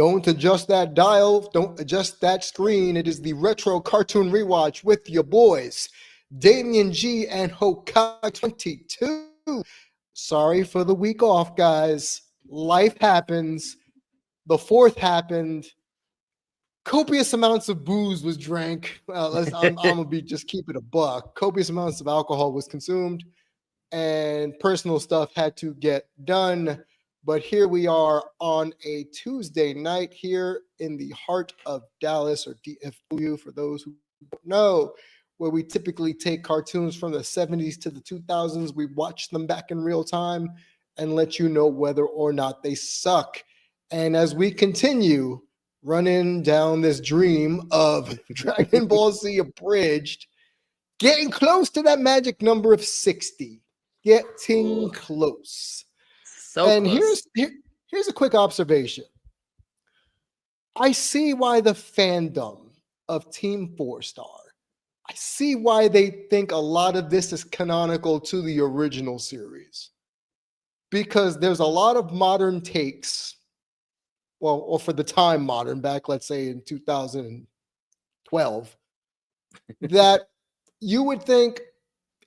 Don't adjust that dial. Don't adjust that screen. It is the Retro Cartoon Rewatch with your boys, Damien G and Hokai22. Sorry for the week off, guys. Life happens. The fourth happened. Copious amounts of booze was drank. I'm gonna be just keep it a buck. Copious amounts of alcohol was consumed, and personal stuff had to get done. But here we are on a Tuesday night here in the heart of Dallas, or DFW for those who don't know, where we typically take cartoons from the 70s to the 2000s. We watch them back in real time and let you know whether or not they suck. And as we continue running down this dream of Dragon Ball Z Abridged, getting close to that magic number of 60. Getting close. So and close. Here's a quick observation. I see why the fandom of Team 4-Star, I see why they think a lot of this is canonical to the original series. Because there's a lot of modern takes, well, or for the time modern, back, let's say in 2012, that you would think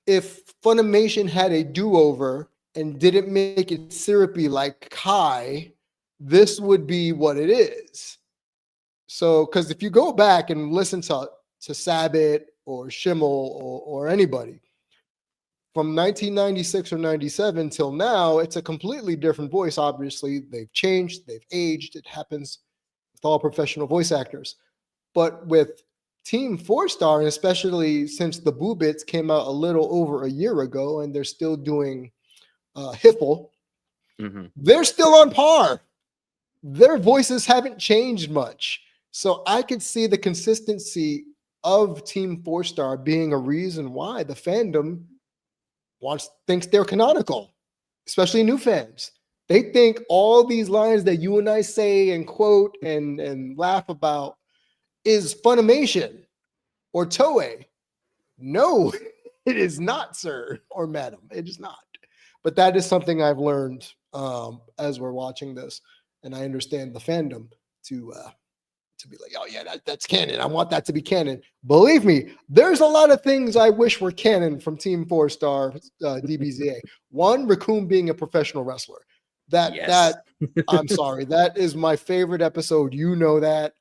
if Funimation had a do-over and didn't make it syrupy like Kai, this would be what it is. So, because if you go back and listen to Sabbath or Schimmel or anybody from 1996 or 97 till now, it's a completely different voice. Obviously, they've changed, they've aged. It happens with all professional voice actors. But with Team 4-Star, and especially since the Boo Bits came out a little over a year ago and they're still doing Hiffle, they're still on par. Their voices haven't changed much. So I could see the consistency of Team 4-Star being a reason why the fandom thinks they're canonical, especially new fans. They think all these lines that you and I say and quote and laugh about is Funimation or Toei. No, it is not, sir or madam. It is not. But that is something I've learned as we're watching this, and I understand the fandom to be like, oh yeah, that's canon. I want that to be canon. Believe me, there's a lot of things I wish were canon from Team 4-Star DBZA. One, Raccoon being a professional wrestler. That I'm sorry, that is my favorite episode. You know that,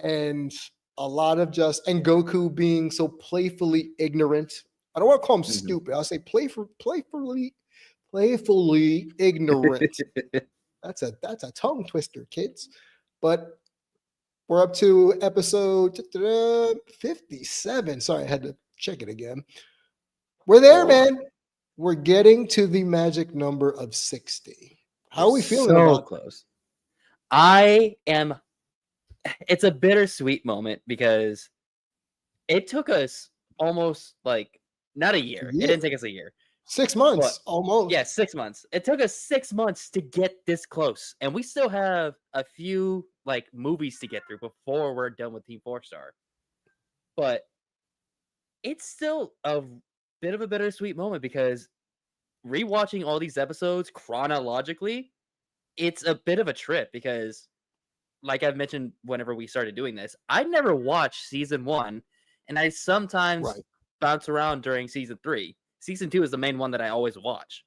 and a lot of and Goku being so playfully ignorant. I don't want to call him stupid. I'll say playfully ignorant. That's a tongue twister, kids. But we're up to episode 57. Sorry, I had to check it again. We're there, man. We're getting to the magic number of 60. How are we feeling about close? It's a bittersweet moment because it took us almost not a year. It didn't take us a year. 6 months, almost. Yeah, 6 months. It took us 6 months to get this close, and we still have a few movies to get through before we're done with Team 4-Star. But it's still a bit of a bittersweet moment because rewatching all these episodes chronologically, it's a bit of a trip because, like I've mentioned whenever we started doing this, I never watched season 1, and I sometimes bounce around during season 3. Season 2 is the main one that I always watch.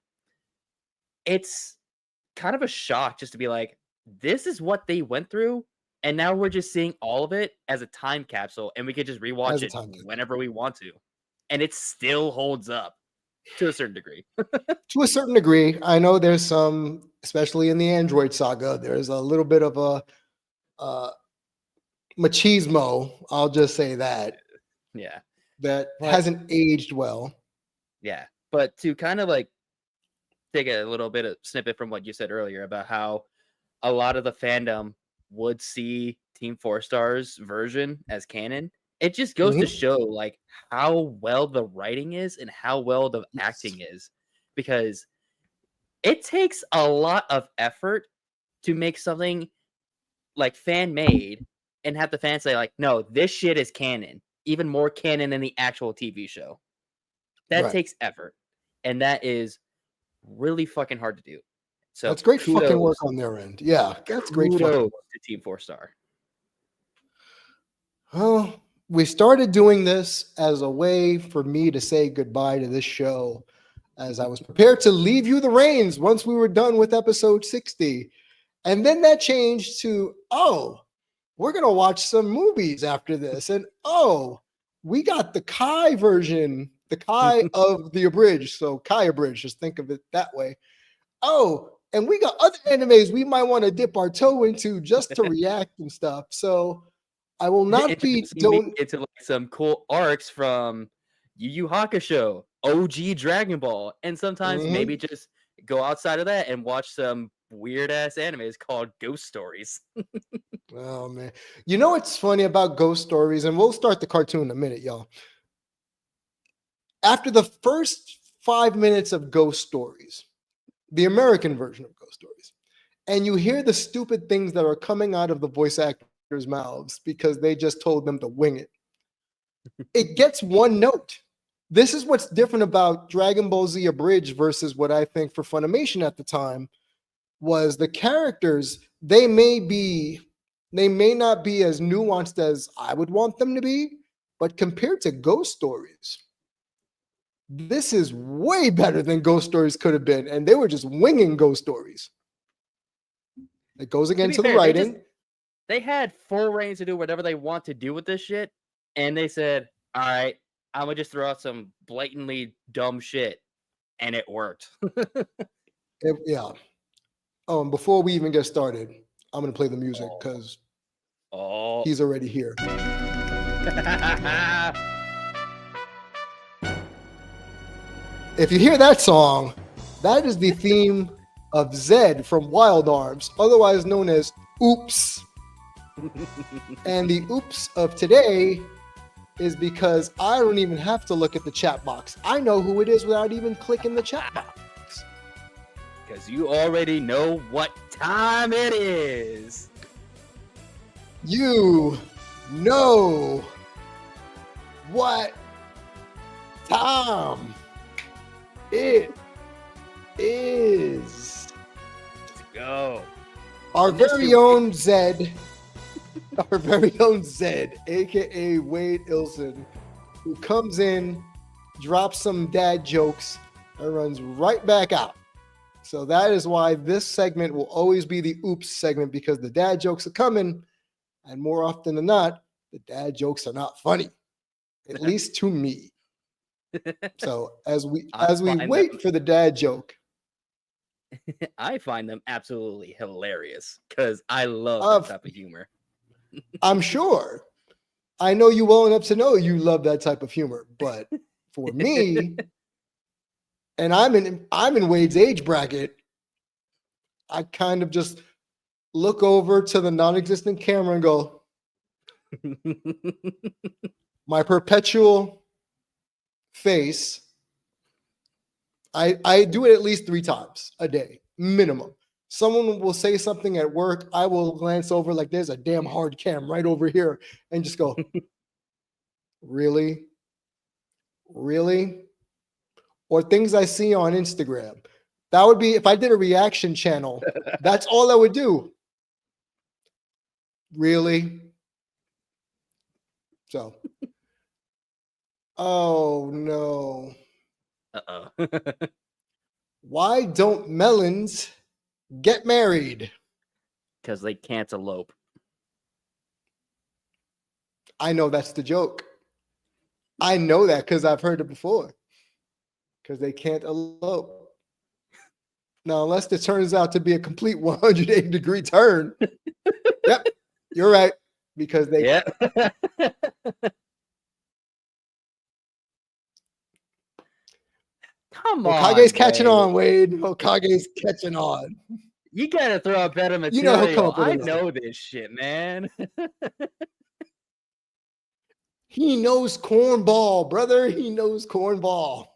It's kind of a shock just to be like, this is what they went through, and now we're just seeing all of it as a time capsule, and we could just rewatch it whenever we want to. And it still holds up to a certain degree. To a certain degree. I know there's some, especially in the Android saga, there's a little bit of a machismo. I'll just say that. Yeah. That hasn't aged well. Yeah. But to kind of take a little bit of snippet from what you said earlier about how a lot of the fandom would see Team 4-Star's version as canon, it just goes to show how well the writing is and how well the acting is, because it takes a lot of effort to make something fan made and have the fans say no, this shit is canon, even more canon than the actual TV show. That takes effort, and that is really fucking hard to do. So That's great fucking work kudos, on their end. Yeah, that's great fucking kudos work. to Team 4-Star. Well, we started doing this as a way for me to say goodbye to this show as I was prepared to leave you the reins once we were done with episode 60. And then that changed to, oh, we're going to watch some movies after this. And oh, we got the Kai version, the Kai of the abridged. So Kai abridged, just think of it that way. Oh, and we got other animes we might want to dip our toe into just to react and stuff. So I will not be Introducing me into like some cool arcs from Yu Yu Hakusho, OG Dragon Ball, and sometimes maybe just go outside of that and watch some weird ass animes called ghost stories. Oh man. You know what's funny about ghost stories, and we'll start the cartoon in a minute, y'all. After the first 5 minutes of ghost stories, the American version of ghost stories, and you hear the stupid things that are coming out of the voice actors' mouths because they just told them to wing it. It gets one note. This is what's different about Dragon Ball Z Abridged versus what I think for Funimation at the time was the characters. They may not be as nuanced as I would want them to be, but compared to ghost stories, this is way better than ghost stories could have been. And they were just winging ghost stories. It goes again to the fair, writing. They had full reign to do whatever they want to do with this shit. And they said, all right, I'm going to just throw out some blatantly dumb shit. And it worked. Yeah. Oh, and before we even get started, I'm going to play the music because he's already here. If you hear that song, that is the theme of Zed from Wild Arms, otherwise known as Oops. And the oops of today is because I don't even have to look at the chat box. I know who it is without even clicking the chat box. Because you already know what time it is. You know what time it is. Let's go. Our very own Zed, aka Wade Ilson, who comes in, drops some dad jokes, and runs right back out. So that is why this segment will always be the oops segment, because the dad jokes are coming, and more often than not, the dad jokes are not funny, at least to me. So as we wait for the dad joke, I find them absolutely hilarious because I love that type of humor. I'm sure. I know you well enough to know you love that type of humor, but for me, and I'm in Wade's age bracket, I kind of just look over to the non-existent camera and go, my perpetual face. I do it at least 3 times a day, minimum. Someone will say something at work. I will glance over like there's a damn hard cam right over here and just go, really? Really? Or things I see on Instagram. That would be if I did a reaction channel. That's all I would do. Really? So, oh no. Uh-oh. Why don't melons get married? Because they can't elope. I know that's the joke. I know that because I've heard it before. Because they can't elope. Now, unless it turns out to be a complete 180-degree turn. Yep, you're right. Because they. Yep. Come on. Hokage's catching on, Wade. Hokage's catching on. You gotta throw out better material. You know he'll come up with I another. know this shit, man. He knows cornball, brother. He knows cornball.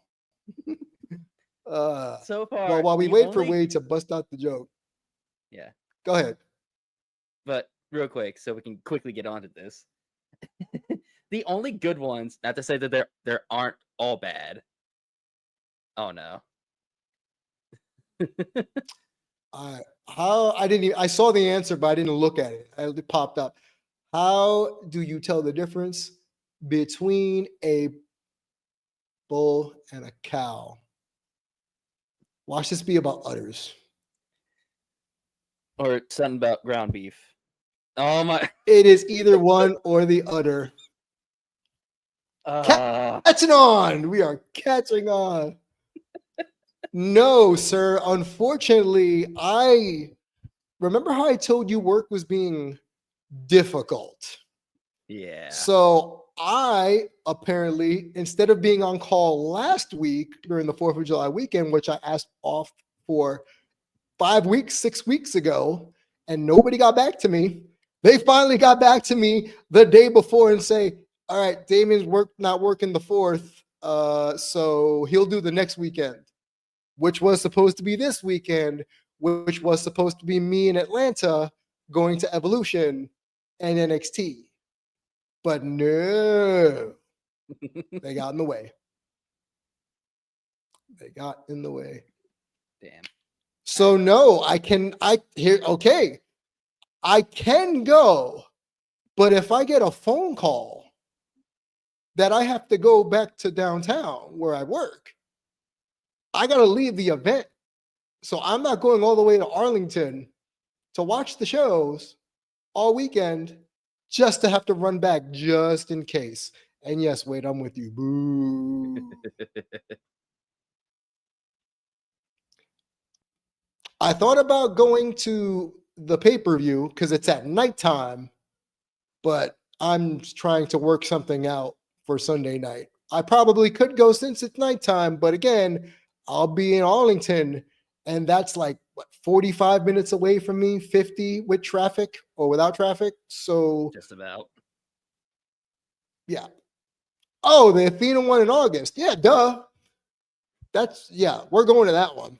So far, well, while we wait for Wade to bust out the joke. Yeah. Go ahead. But real quick, so we can quickly get onto this. The only good ones, not to say that there aren't all bad. Oh no. I saw the answer, but I didn't look at it. It popped up. How do you tell the difference between a bull and a cow? Watch this be about udders. Or something about ground beef. Oh my! It is either one or the other. Catching on. We are catching on. No, sir. Unfortunately, I remember how I told you work was being difficult. Yeah. So I apparently, instead of being on call last week during the 4th of July weekend, which I asked off for 5 weeks, 6 weeks ago, and nobody got back to me, they finally got back to me the day before and say, all right, Damien's not working the 4th, so he'll do the next weekend, which was supposed to be this weekend, which was supposed to be me in Atlanta going to Evolution and NXT. But no, they got in the way. They got in the way. Damn. So no, I can go, but if I get a phone call that I have to go back to downtown where I work, I got to leave the event. So I'm not going all the way to Arlington to watch the shows all weekend just to have to run back just in case. And yes, Wade, I'm with you. Boo. I thought about going to the pay-per-view because it's at nighttime, but I'm trying to work something out for Sunday night. I probably could go since it's nighttime, but again, I'll be in Arlington, and that's like 45 minutes away from me, 50 with traffic or without traffic. So just about. Yeah. Oh, the Athena one in August. Yeah, duh. We're going to that one.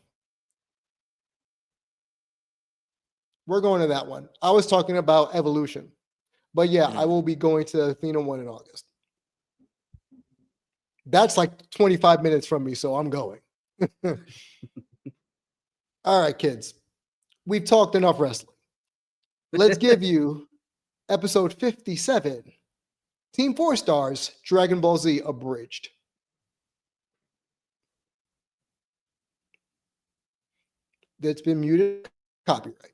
We're going to that one. I was talking about Evolution. But yeah, I will be going to the Athena one in August. That's like 25 minutes from me, so I'm going. All right, kids. We've talked enough wrestling. Let's give you episode 57, Team 4 Stars, Dragon Ball Z Abridged. That's been muted. Copyright.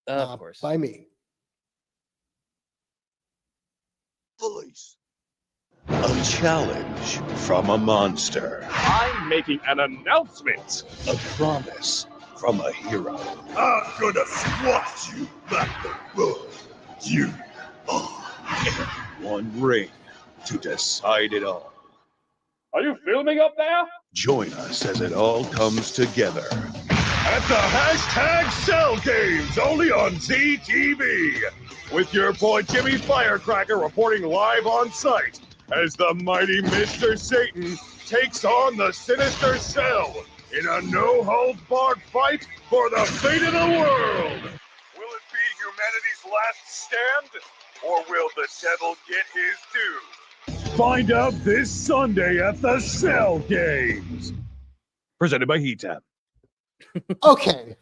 Of course. By me. Police. A challenge from a monster. I'm making an announcement. A promise from a hero. I'm gonna squash you like the rug. You are. One ring to decide it all. Are you filming up there? Join us as it all comes together. At the hashtag Cell Games, only on ZTV. With your boy Jimmy Firecracker reporting live on site as the mighty Mr. Satan takes on the sinister Cell in a no-holds-barred fight for the fate of the world. Will it be humanity's last stand, or will the devil get his due? Find out this Sunday at the Cell Games. Presented by Heatab. Okay,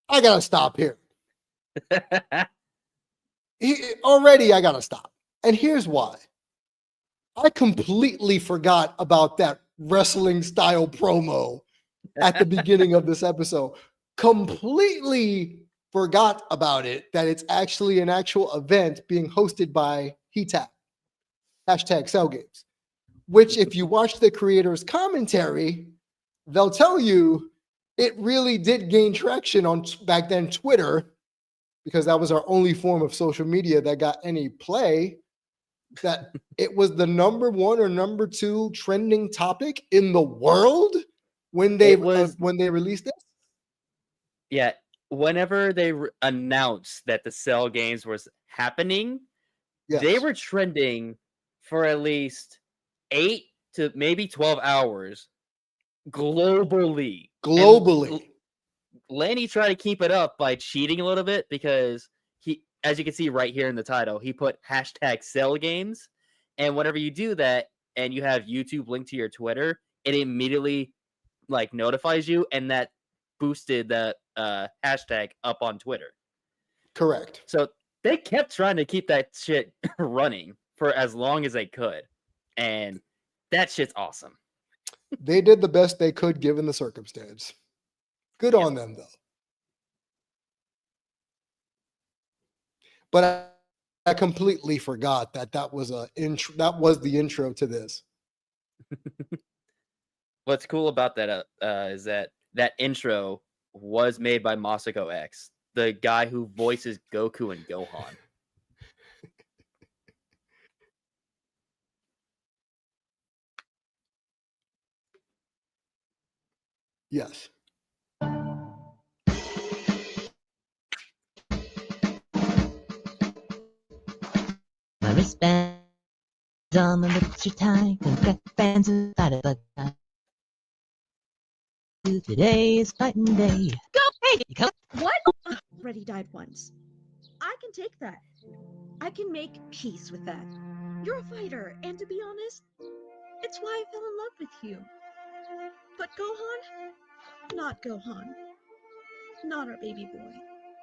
I gotta stop here. Already, I gotta stop. And here's why. I completely forgot about that wrestling style promo at the beginning of this episode. Completely forgot about it, that it's actually an actual event being hosted by Heatab. Hashtag Cell Games. Which, if you watch the creator's commentary, they'll tell you it really did gain traction on back then Twitter, because that was our only form of social media that got any play, that it was the number 1 or number 2 trending topic in the world when they released this. Yeah, whenever they announced that the Cell Games was happening, they were trending for at least 8 to maybe 12 hours globally. And Lenny tried to keep it up by cheating a little bit, because he, as you can see right here in the title, he put hashtag Cell Games. And whenever you do that and you have YouTube linked to your Twitter, it immediately like notifies you, and that boosted that hashtag up on Twitter. Correct. So they kept trying to keep that shit running for as long as they could. And that shit's awesome. They did the best they could given the circumstance. Good on them, though. But I completely forgot that was the intro to this. What's cool about that is that intro was made by Masako X, the guy who voices Goku and Gohan. Yes. My wristband on the literature time. Got fans without a bug. Today is fighting day. Go! Hey! You come. What? Already died once. I can take that. I can make peace with that. You're a fighter, and to be honest, it's why I fell in love with you. But Gohan? Not Gohan. Not our baby boy.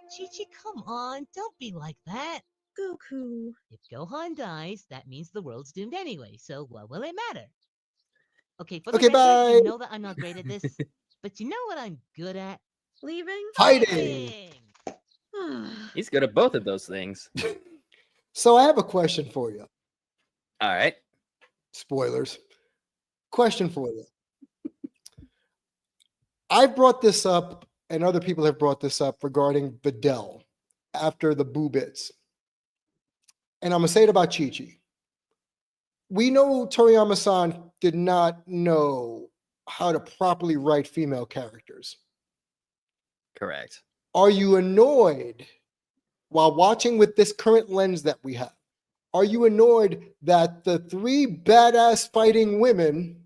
Chi-Chi, come on. Don't be like that. Goku. If Gohan dies, that means the world's doomed anyway, so what will it matter? Okay, for the Okay, record, bye. you know that I'm not great at this, but you know what I'm good at? Leaving? Fighting. He's good at both of those things. So I have a question for you. All right. Spoilers. Question for you. I've brought this up, and other people have brought this up regarding Videl after the Boo Bits. And I'm going to say it about Chi-Chi. We know Toriyama-san did not know how to properly write female characters. Correct. Are you annoyed while watching with this current lens that we have? Are you annoyed that the three badass fighting women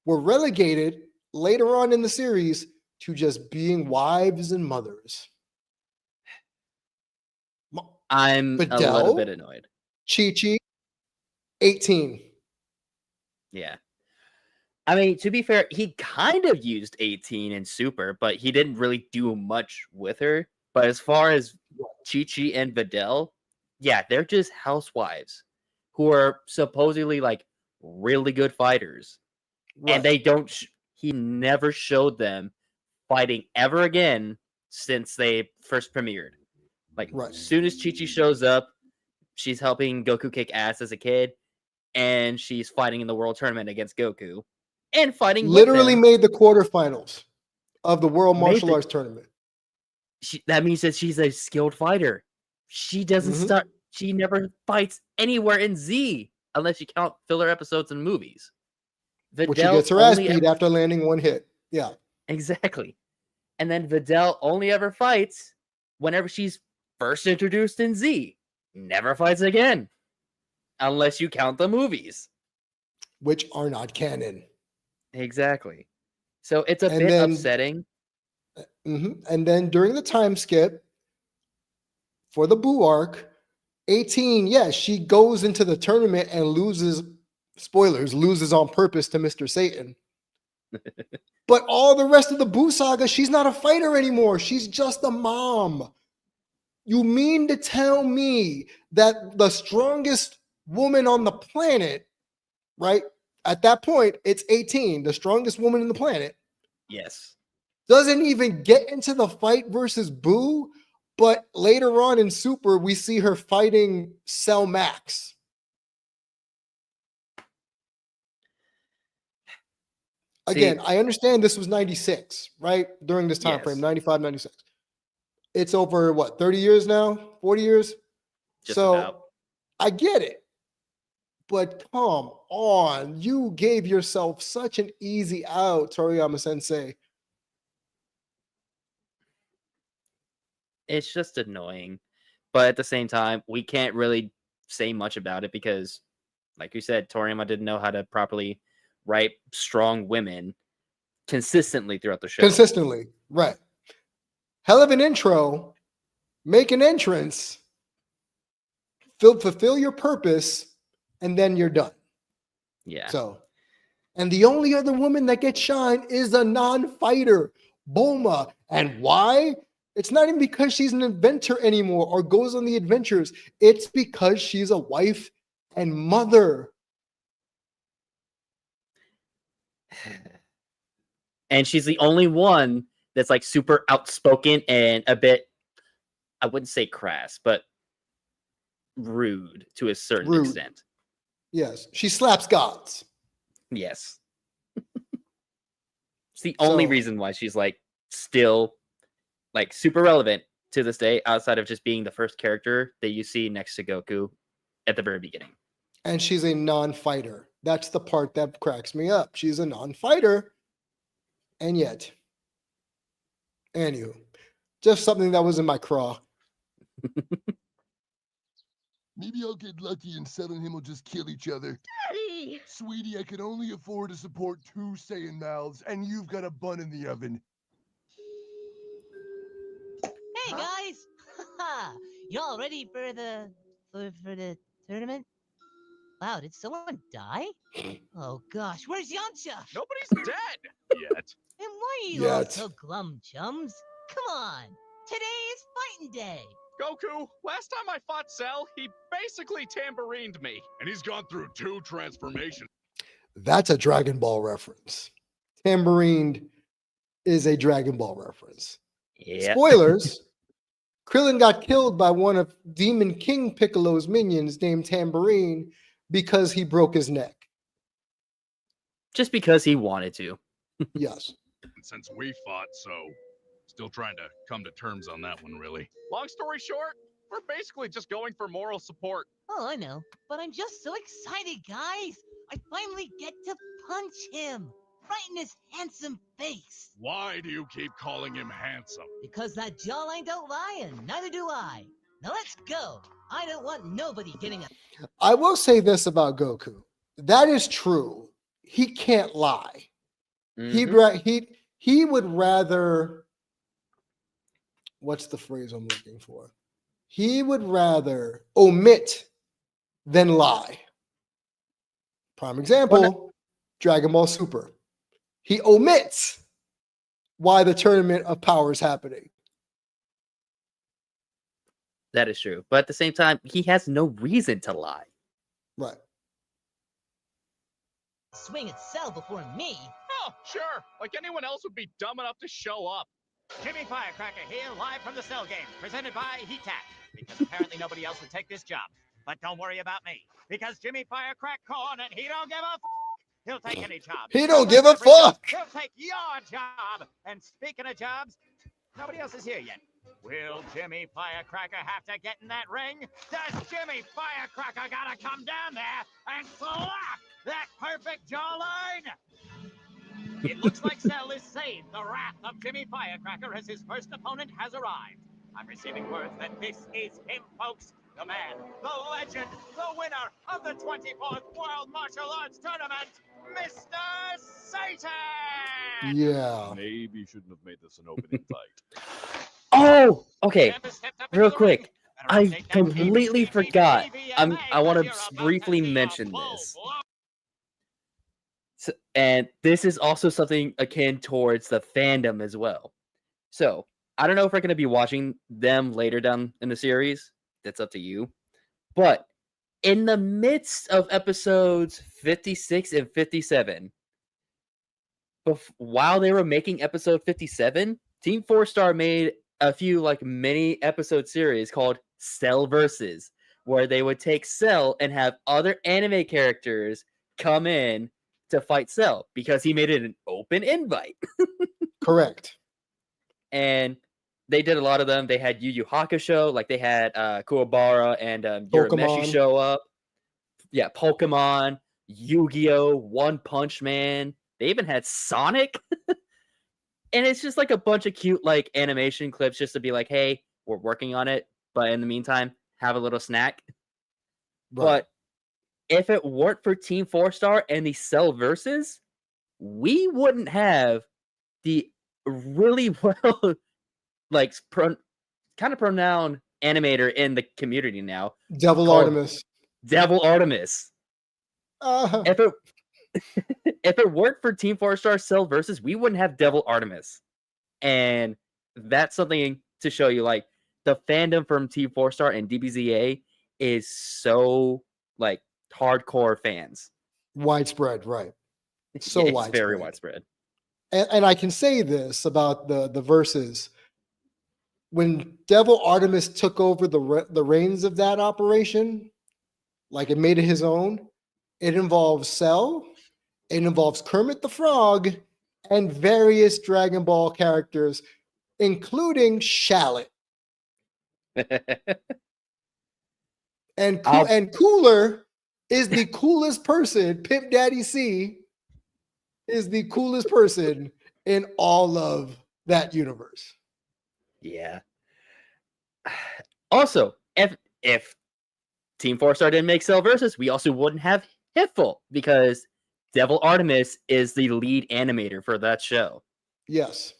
were relegated later on in the series to just being wives and mothers? I'm a little bit annoyed. Chi-Chi, 18. Yeah. I mean, to be fair, he kind of used 18 in Super, but he didn't really do much with her. But as far as Chi-Chi and Videl, yeah, they're just housewives who are supposedly like really good fighters. Right. And they don't, he never showed them fighting ever again since they first premiered. Like, as soon as Chi-Chi shows up, she's helping Goku kick ass as a kid, and she's fighting in the World Tournament against Goku. And fighting literally with them. made the quarterfinals of the World Martial Arts Tournament. That means that she's a skilled fighter. She doesn't start. She never fights anywhere in Z unless you count filler episodes and movies. Which she gets her ass beat after landing one hit. Yeah. Exactly. And then Videl only ever fights whenever she's first introduced in Z. Never fights again. Unless you count the movies. Which are not canon. Exactly. So it's a bit upsetting. And then during the time skip for the Boo arc, 18, yes, she goes into the tournament and loses, spoilers, loses on purpose to Mr. Satan. But all the rest of the Boo saga, she's not a fighter anymore. She's just a mom. You mean to tell me that the strongest woman on the planet, right? At that point, it's 18, the strongest woman in the planet. Yes. Doesn't even get into the fight versus Boo, but later on in Super, we see her fighting Cell Max. Again, I understand this was 96, right? During this time frame, 95, 96. It's over, what, 30 years now? 40 years? Just so about. I get it. But come on. You gave yourself such an easy out, Toriyama Sensei. It's just annoying. But at the same time, we can't really say much about it because, like you said, Toriyama didn't know how to properly write strong women consistently throughout the show. Consistently, right. Hell of an intro. Make an entrance. Fulfill your purpose, and then you're done. Yeah. So, and the only other woman that gets shine is a non-fighter. Bulma. And why? It's not even because she's an inventor anymore or goes on the adventures. It's because she's a wife and mother. And she's the only one that's like super outspoken and a bit, I wouldn't say crass, but rude to a certain Rude. extent. Yes, she slaps gods. Yes. It's the only So- reason why she's like still like super relevant to this day, outside of just being the first character that you see next to Goku at the very beginning. And she's a non-fighter. That's the part that cracks me up. She's a non-fighter. And yet, anywho, just something that was in my craw. Maybe I'll get lucky and Cell and him will just kill each other. Daddy! Sweetie, I can only afford to support 2 Saiyan mouths, and you've got a bun in the oven. Hey guys! Y'all ready for the for the tournament? Wow, did someone die? Oh gosh, where's Yamcha? Nobody's dead yet. And why are you all Yet. so glum, chums? Come on, today is fighting day. Goku, last time I fought Cell, he basically tamborined me. And he's gone through 2 transformations. That's a Dragon Ball reference. Tambourine is a Dragon Ball reference. Yeah. Spoilers. Krillin got killed by one of Demon King Piccolo's minions named Tambourine because he broke his neck. Just because he wanted to. Yes. Since we fought, so still trying to come to terms on that one, really. Long story short, we're basically just going for moral support. Oh, I know, but I'm just so excited, guys. I finally get to punch him right in his handsome face. Why do you keep calling him handsome? Because that jawline don't lie, and neither do I. Now let's go. I don't want nobody getting a I will say this about Goku. That is true. He can't lie. Mhm. He would rather, what's the phrase I'm looking for? He would rather omit than lie. Prime example, Dragon Ball Super. He omits why the Tournament of Power is happening. That is true. But at the same time, he has no reason to lie. Right. swing at Cell before me. Oh, sure. Like anyone else would be dumb enough to show up. Jimmy Firecracker here, live from the Cell Game, presented by Heat-Tac, because apparently nobody else would take this job. But don't worry about me, because Jimmy Firecrack corn and he don't give a f***. He'll take any job. He don't He'll give a take every job. fuck. He'll take your job. And speaking of jobs, nobody else is here yet. Will Jimmy Firecracker have to get in that ring? Does Jimmy Firecracker gotta come down there and slap that perfect jawline? It looks like Cell is saved the wrath of Jimmy Firecracker as his first opponent has arrived. I'm receiving word that this is him, folks. The man, the legend, the winner of the 24th World Martial Arts Tournament, Mr. Satan! Yeah. Maybe you shouldn't have made this an open invite. Oh, okay. Member stepped up into Real the quick. ring. Better I update that completely PVP, forgot. PVMA, I want 'cause to you're about briefly see a mention full this. blown So, and this is also something akin towards the fandom as well. So I don't know if we're going to be watching them later down in the series. That's up to you. But in the midst of episodes 56 and 57, while they were making episode 57, Team 4-Star made a few like mini episode series called Cell Versus, where they would take Cell and have other anime characters come in to fight Cell because he made it an open invite. Correct. And they did a lot of them. They had Yu Yu Hakusho, like they had Kuwabara and Urameshi Pokemon. show up. Yeah, Pokemon, Yu-Gi-Oh, One Punch Man. They even had Sonic. And it's just like a bunch of cute like animation clips just to be like, hey, we're working on it. But in the meantime, have a little snack. Right. But if it weren't for Team 4-Star and the Cell Versus, we wouldn't have the really well, like, kind of pronoun animator in the community now, Devil called Artemis. Devil Artemis. Uh, If it weren't for Team 4-Star Cell Versus, we wouldn't have Devil Artemis. And that's something to show you, like, the fandom from Team 4-Star and DBZA is so, like, hardcore fans. Widespread, right? So It's widespread. very widespread. And I can say this about the verses. When Devil Artemis took over the reins of that operation, like it made it his own, it involves Cell, it involves Kermit the Frog, and various Dragon Ball characters, including Shallot. And Cooler is the coolest person. Pimp Daddy C is the coolest person in all of that universe. Yeah. Also, if Team 4-Star didn't make Cell Versus, we also wouldn't have Hitful, because Devil Artemis is the lead animator for that show. Yes.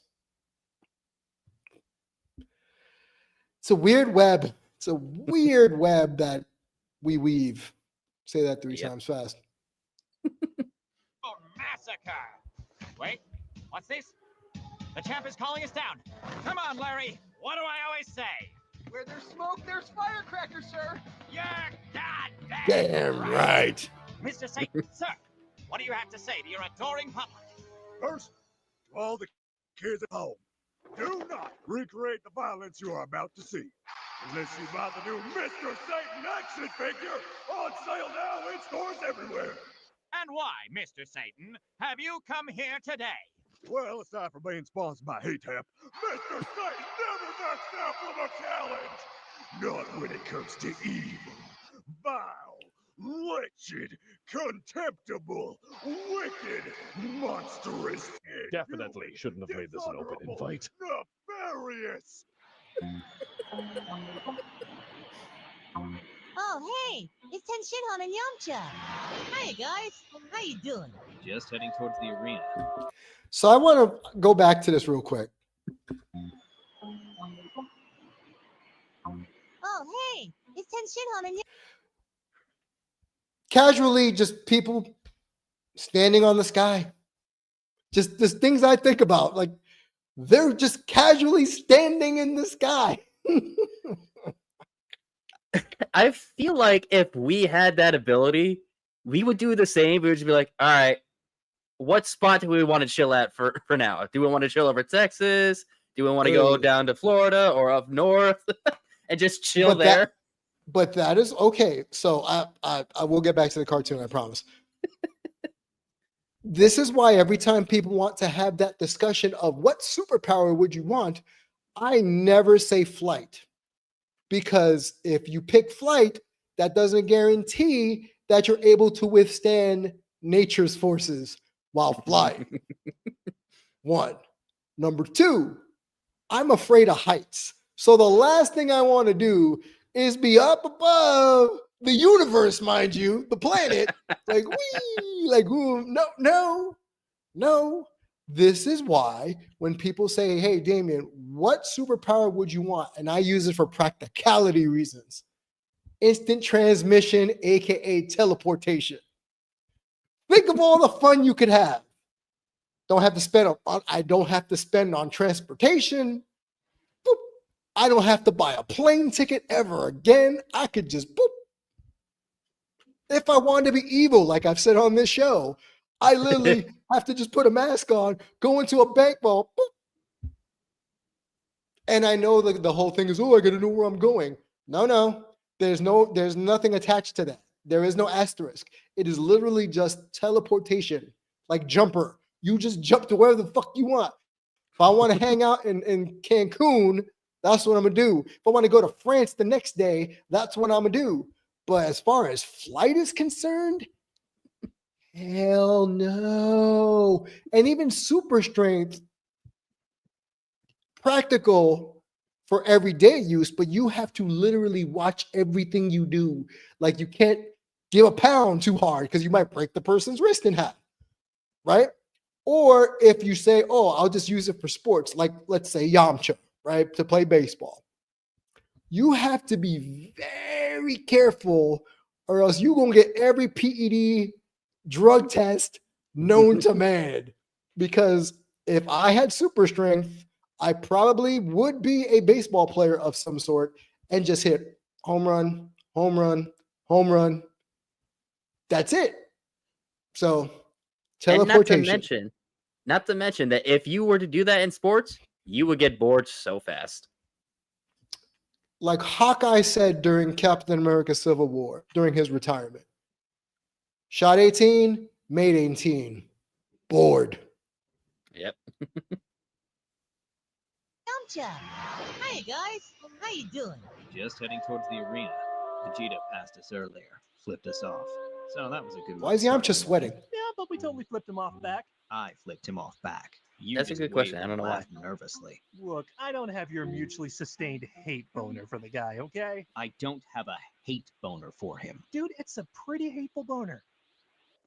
It's a weird web. It's a weird web that we weave. Say that 3 times fast. Massacre! Wait, what's this? The champ is calling us down. Come on, Larry. What do I always say? Where there's smoke, there's firecrackers, sir. You're goddamn Damn right. Mr. Satan, sir, what do you have to say to your adoring public? First, to all the kids at home, do not recreate the violence you are about to see. Unless you buy the new Mr. Satan action figure, on sale now in stores everywhere. And why, Mr. Satan, have you come here today? Well, aside from being sponsored by H-Tap, Mr. Satan never backs down from a challenge. Not when it comes to evil, vile, wretched, contemptible, wicked, monstrous. Definitely shouldn't have made this an open invite. Nefarious. Oh, hey, it's Tenshinhan and Yamcha. Hiya, guys. How you doing? Just heading towards the arena. So I want to go back to this real quick. Oh, hey, it's Tenshinhan and Yamcha. Casually, just people standing on the sky. Just things I think about. Like, they're just casually standing in the sky. I feel like if we had that ability, we would do the same. We would just be like, all right, what spot do we want to chill at for now? Do we want to chill over Texas? Do we want to go down to Florida or up north and just chill there? But that is okay. So I will get back to the cartoon, I promise. This is why every time people want to have that discussion of what superpower would you want, I never say flight. Because if you pick flight, that doesn't guarantee that you're able to withstand nature's forces while flying. 1. Number 2, I'm afraid of heights. So the last thing I want to do is be up above the universe, mind you, the planet, like, wee, like, ooh, no. This is why when people say, hey, Damien, what superpower would you want? And I use it for practicality reasons. Instant transmission, aka teleportation. Think of all the fun you could have. I don't have to spend on transportation. Boop. I don't have to buy a plane ticket ever again. I could just boop. If I wanted to be evil, like I've said on this show, I literally have to just put a mask on, go into a bank vault, boop. And I know the whole thing is, oh, I got to know where I'm going. No. There's nothing attached to that. There is no asterisk. It is literally just teleportation, like Jumper. You just jump to wherever the fuck you want. If I want to hang out in Cancun, that's what I'm going to do. If I want to go to France the next day, that's what I'm going to do. But as far as flight is concerned, hell no. And even super strength, practical for everyday use, but you have to literally watch everything you do. Like, you can't give a pound too hard because you might break the person's wrist in half, right? Or if you say, oh, I'll just use it for sports, like let's say Yamcha, right, to play baseball. You have to be very careful or else you're going to get every PED drug test known to man. Because if I had super strength, I probably would be a baseball player of some sort and just hit home run, home run, home run. That's it. So And teleportation. not to mention that if you were to do that in sports, you would get bored so fast. Like Hawkeye said during Captain America Civil War, during his retirement. Shot 18, made 18. Bored. Yep. Yamcha! Hey guys, how you doing? Just heading towards the arena. Vegeta passed us earlier, flipped us off. So that was a good Why way is to start Yamcha the sweating? morning. Yeah, but we totally flipped him off back. I flipped him off back. You That's a just good question. I waved don't know and why. laughed nervously. Look, I don't have your mutually sustained hate boner for the guy, okay? I don't have a hate boner for him. Dude, it's a pretty hateful boner.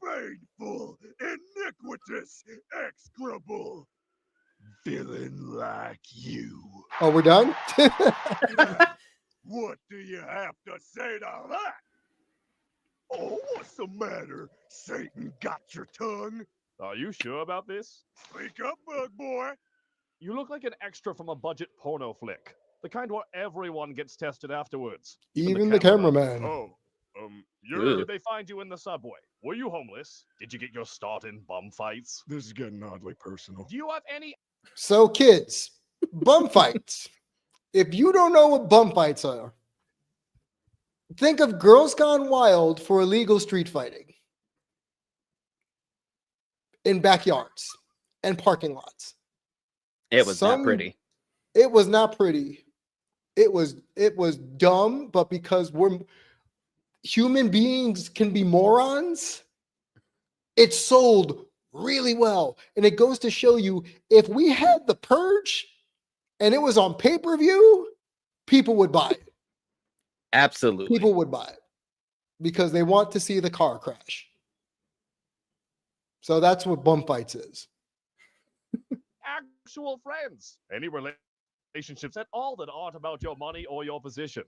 Painful, iniquitous, execrable villain like you. Oh, we're done? What do you have to say to that? Oh, what's the matter? Satan got your tongue? Are you sure about this? Speak up, bug boy. You look like an extra from a budget porno flick. The kind where everyone gets tested afterwards. Even the cameraman. Oh, Ugh. they find you in the subway. Were you homeless? Did you get your start in bum fights? This is getting oddly personal. Do you have any So, kids, bum fights. If you don't know what bum fights are, think of Girls Gone Wild for illegal street fighting in backyards and parking lots. It was not pretty. It was not pretty. It was dumb, but because we're human beings can be morons, it sold really well. And it goes to show you, if we had The Purge and it was on pay-per-view, people would buy it. Absolutely. People would buy it because they want to see the car crash. So that's what bum fights is. actual friends? Any relationships at all that aren't about your money or your position?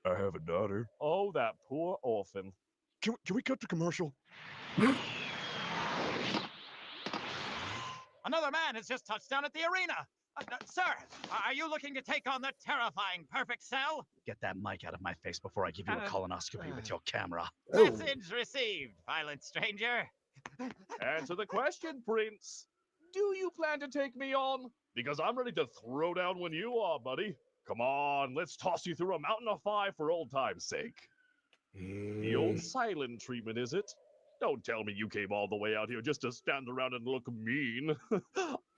I have a daughter. Oh, that poor orphan. Can we cut the commercial? Another man has just touched down at the arena. Sir, are you looking to take on the terrifying Perfect Cell? Get that mic out of my face before I give you a colonoscopy with your camera. Oh. Message received, violent stranger. Answer the question, Prince. Do you plan to take me on? Because I'm ready to throw down when you are, buddy. Come on, let's toss you through a mountain of fire for old time's sake. The old silent treatment, is it? Don't tell me you came all the way out here just to stand around and look mean.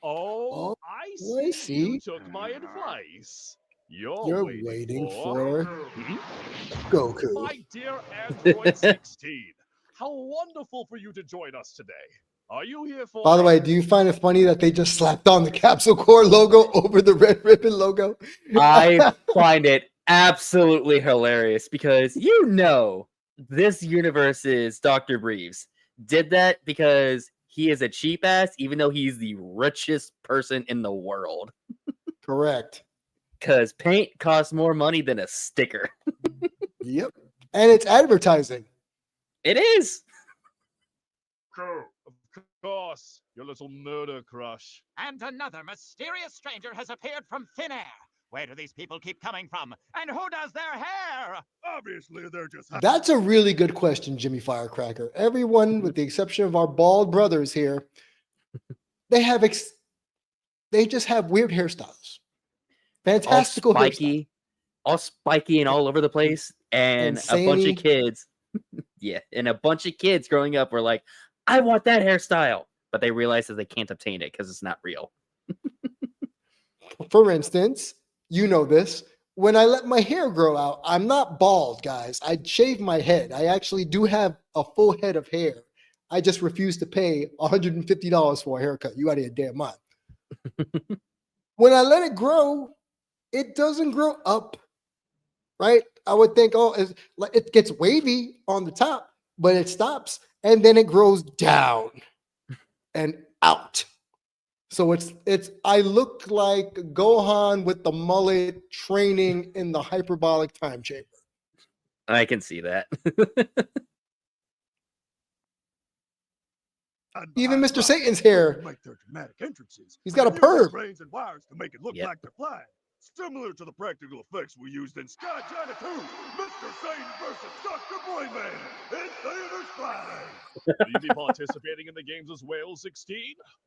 Oh, I I see. see. You took my advice. You're waiting for Hmm? Goku. My dear Android 16, how wonderful for you to join us today. Are you here for... By the way, do you find it funny that they just slapped on the Capsule Corp logo over the Red Ribbon logo? I find it absolutely hilarious because this universe's Dr. Breves did that because he is a cheap ass, even though he's the richest person in the world. Correct. Because paint costs more money than a sticker. Yep. And it's advertising. It is. Of course, your little murder crush. And another mysterious stranger has appeared from thin air. Where do these people keep coming from? And who does their hair? Obviously, they're just... That's a really good question, Jimmy Firecracker. Everyone, with the exception of our bald brothers here, they just have weird hairstyles. Fantastical hairstyles. All spiky and all over the place. And a bunch Insane. of kids. Yeah. And a bunch of kids growing up were like, I want that hairstyle. But they realize that they can't obtain it because it's not real. For instance, you know this. When I let my hair grow out, I'm not bald, guys. I shave my head. I actually do have a full head of hair. I just refuse to pay $150 for a haircut. You out of your damn mind. When I let it grow, it doesn't grow up, right? I would think, it gets wavy on the top, but it stops and then it grows down and out. So I look like Gohan with the mullet training in the hyperbolic time chamber. I can see that. Even behind Mr. the Satan's to here. make their dramatic entrances. He's got a and use their perv. brains and wires to make it look Yep. like they're flying. Similar to the practical effects we used in Sky China 2, Mr. Satan versus Dr. Boyman in theaters Friday. Will you be participating in the games as well, 16?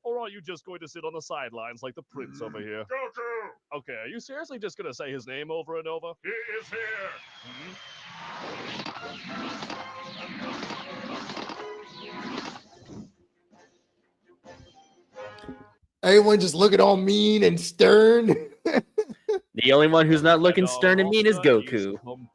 Or are you just going to sit on the sidelines like the prince over here? Goku! Okay, are you seriously just going to say his name over and over? He is here! Everyone just looking all mean and stern. The only one who's not looking And our stern and mean is roster Goku. complete.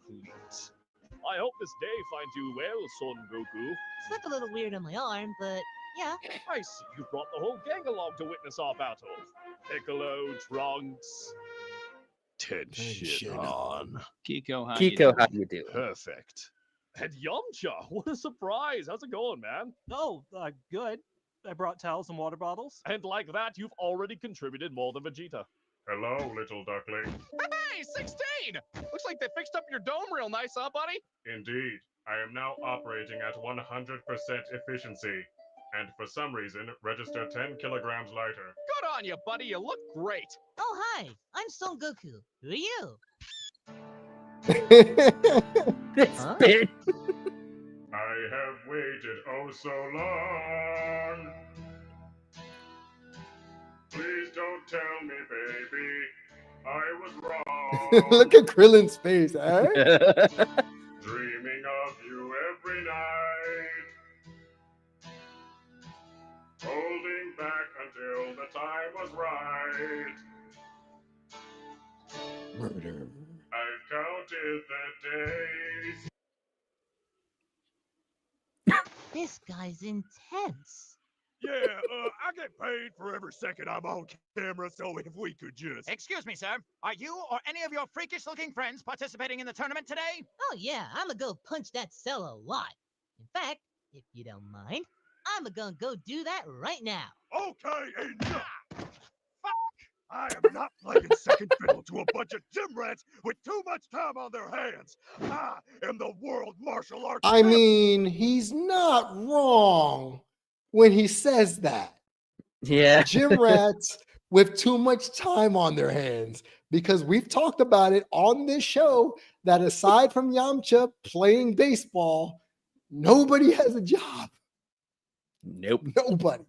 I hope this day finds you well, Son Goku. It's look a little weird on my arm, but yeah. I see you brought the whole gang along to witness our battle. Piccolo, Trunks. Tension on. Kiko, how you Kiko, doing? how you do? Perfect. And Yamcha, what a surprise. How's it going, man? Oh, good. I brought towels and water bottles. And like that, you've already contributed more than Vegeta. Hello, little duckling. Hey, 16! Looks like they fixed up your dome real nice, huh, buddy? Indeed, I am now operating at 100% efficiency. And for some reason, register 10 kilograms lighter. Good on you, buddy. You look great. Oh, hi. I'm Son Goku. Who are you? This Huh? bit. I have waited oh so long. Please don't tell me, baby, I was wrong. Look at Krillin's face, eh? Dreaming of you every night. Holding back until the time was right. Murder. I've counted the days. This guy's intense. Yeah, I get paid for every second I'm on camera, so if we could just... Excuse me, sir. Are you or any of your freakish-looking friends participating in the tournament today? Oh, yeah. I'ma go punch that cell a lot. In fact, if you don't mind, I'ma gonna go do that right now. Okay, enough! I am not playing second fiddle to a bunch of gym rats with too much time on their hands. I am the world martial arts I champion. mean, he's not wrong when he says that. Yeah. Gym rats with too much time on their hands, because we've talked about it on this show that aside from Yamcha playing baseball, nobody has a job. Nope. Nobody.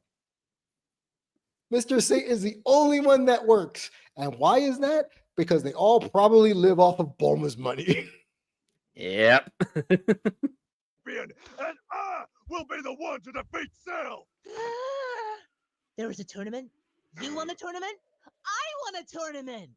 Mr. Satan is the only one that works. And why is that? Because they all probably live off of Bulma's money. Yep. And I will be the one to defeat Cell. There was a tournament? You won a tournament? I won a tournament!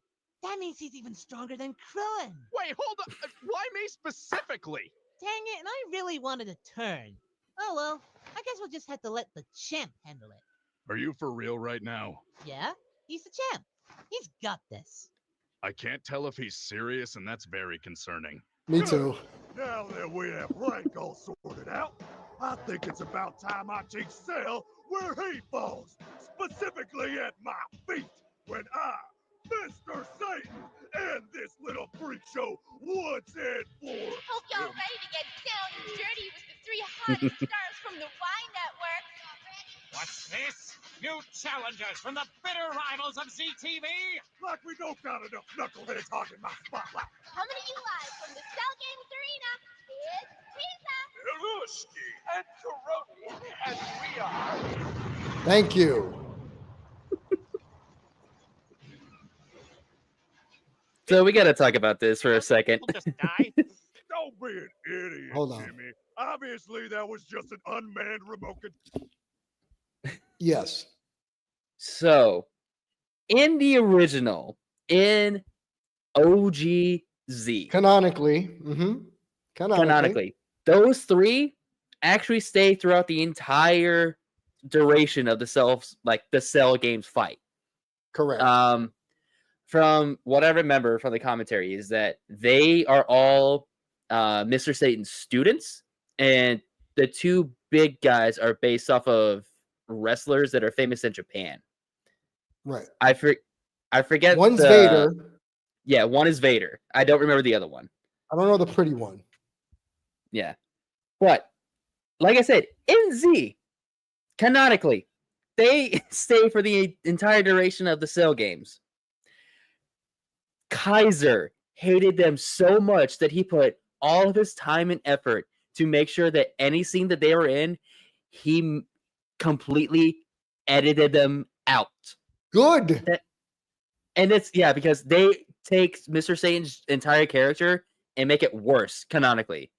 That means he's even stronger than Krillin. Wait, hold on. Why me specifically? Dang it, and I really wanted a turn. Oh well, I guess we'll just have to let the champ handle it. Are you for real right now? Yeah? He's the champ. He's got this. I can't tell if he's serious, and that's very concerning. Me too. Now that we have rank all sorted out, I think it's about time I teach Cell where he falls, specifically at my feet, when I, Mr. Satan, end this little freak show once and for Hope y'all ready to get down and dirty with the three hottest stars from the Y Network. What's this? New challengers from the bitter rivals of ZTV? like we don't got enough knuckleheads hogging my spotlight. Coming to you live from the Cell Games Arena, it's Pizza. Hiroshki and Karoni, and we are... Thank you. So we got to talk about this for a second. We'll just die. Don't be an idiot, Hold on. Jimmy. Obviously, that was just an unmanned remote control. Yes. So, in the original, in OGZ, Canonically. canonically, those three actually stay throughout the entire duration of the Cell Games fight. Correct. From what I remember from the commentary is that they are all Mr. Satan's students, and the two big guys are based off of wrestlers that are famous in Japan. Right. I forget. One's Vader. Yeah, one is Vader. I don't remember the other one. I don't know the pretty one. Yeah, but like I said, in Z, Canonically, they stay for the entire duration of the Cell games. Kaiser hated them so much that he put all of his time and effort to make sure that any scene that they were in, he completely edited them out. Good. And it's because they take Mr. Satan's entire character and make it worse canonically.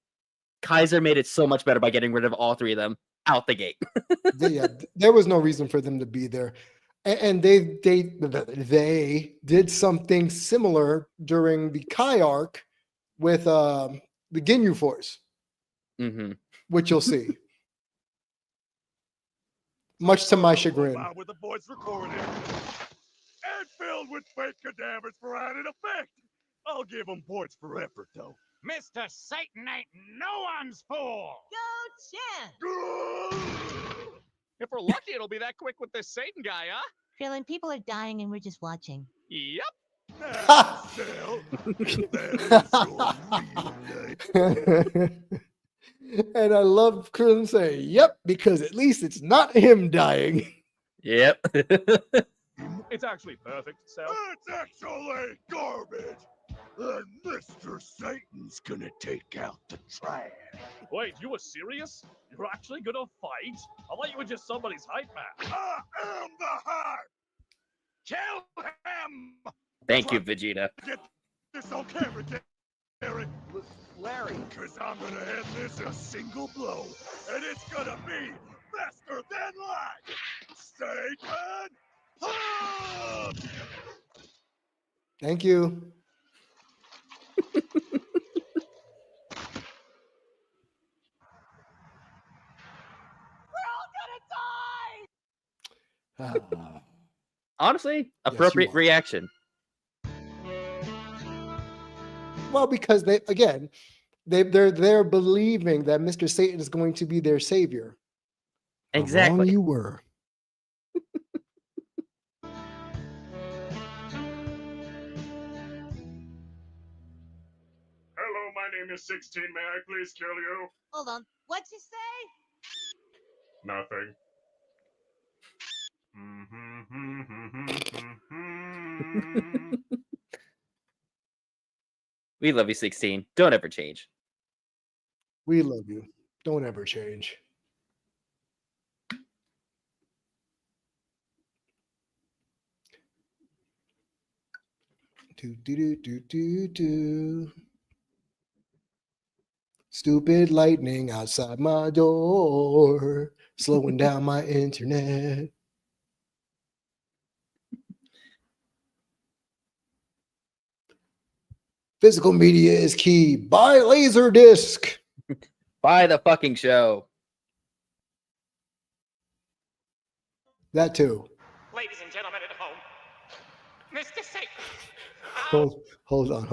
Kaiser made it so much better by getting rid of all three of them out the gate. There was no reason for them to be there. And they did something similar during the Kai arc with the Ginyu Force, which you'll see. Much to my chagrin. With the voice recorded and filled with fake cadavers for added effect. I'll give them points for effort, though. Mr. Satan ain't no one's fool. Go Chan! If we're lucky, it'll be that quick with this Satan guy, huh? Krillin, people are dying and we're just watching. Yep. And I love Krillin saying, "Yep," because at least it's not him dying. Yep. It's actually perfect, Sal. It's actually garbage. And Mr. Satan's gonna take out the trash. Wait, you were serious? You're actually gonna fight? I thought you were just somebody's hype man. I am the hype. Kill him. Thank you, Vegeta. Get this on camera, Gary. Larry. Because I'm gonna end this a single blow, and it's gonna be faster than light. Satan, punch! Thank you. Honestly, appropriate reaction. Well, because they're believing that Mr. Satan is going to be their savior. How Exactly. wrong you were. Hello, my name is 16. May I please kill you? Hold on. What'd you say? Nothing. We love you, 16. Don't ever change. We love you. Don't ever change. Do. Stupid lightning outside my door, slowing down my internet. Physical media is key. Buy Laserdisc. Buy the fucking show. That too. Ladies and gentlemen at home, Mr. Satan. Hold on.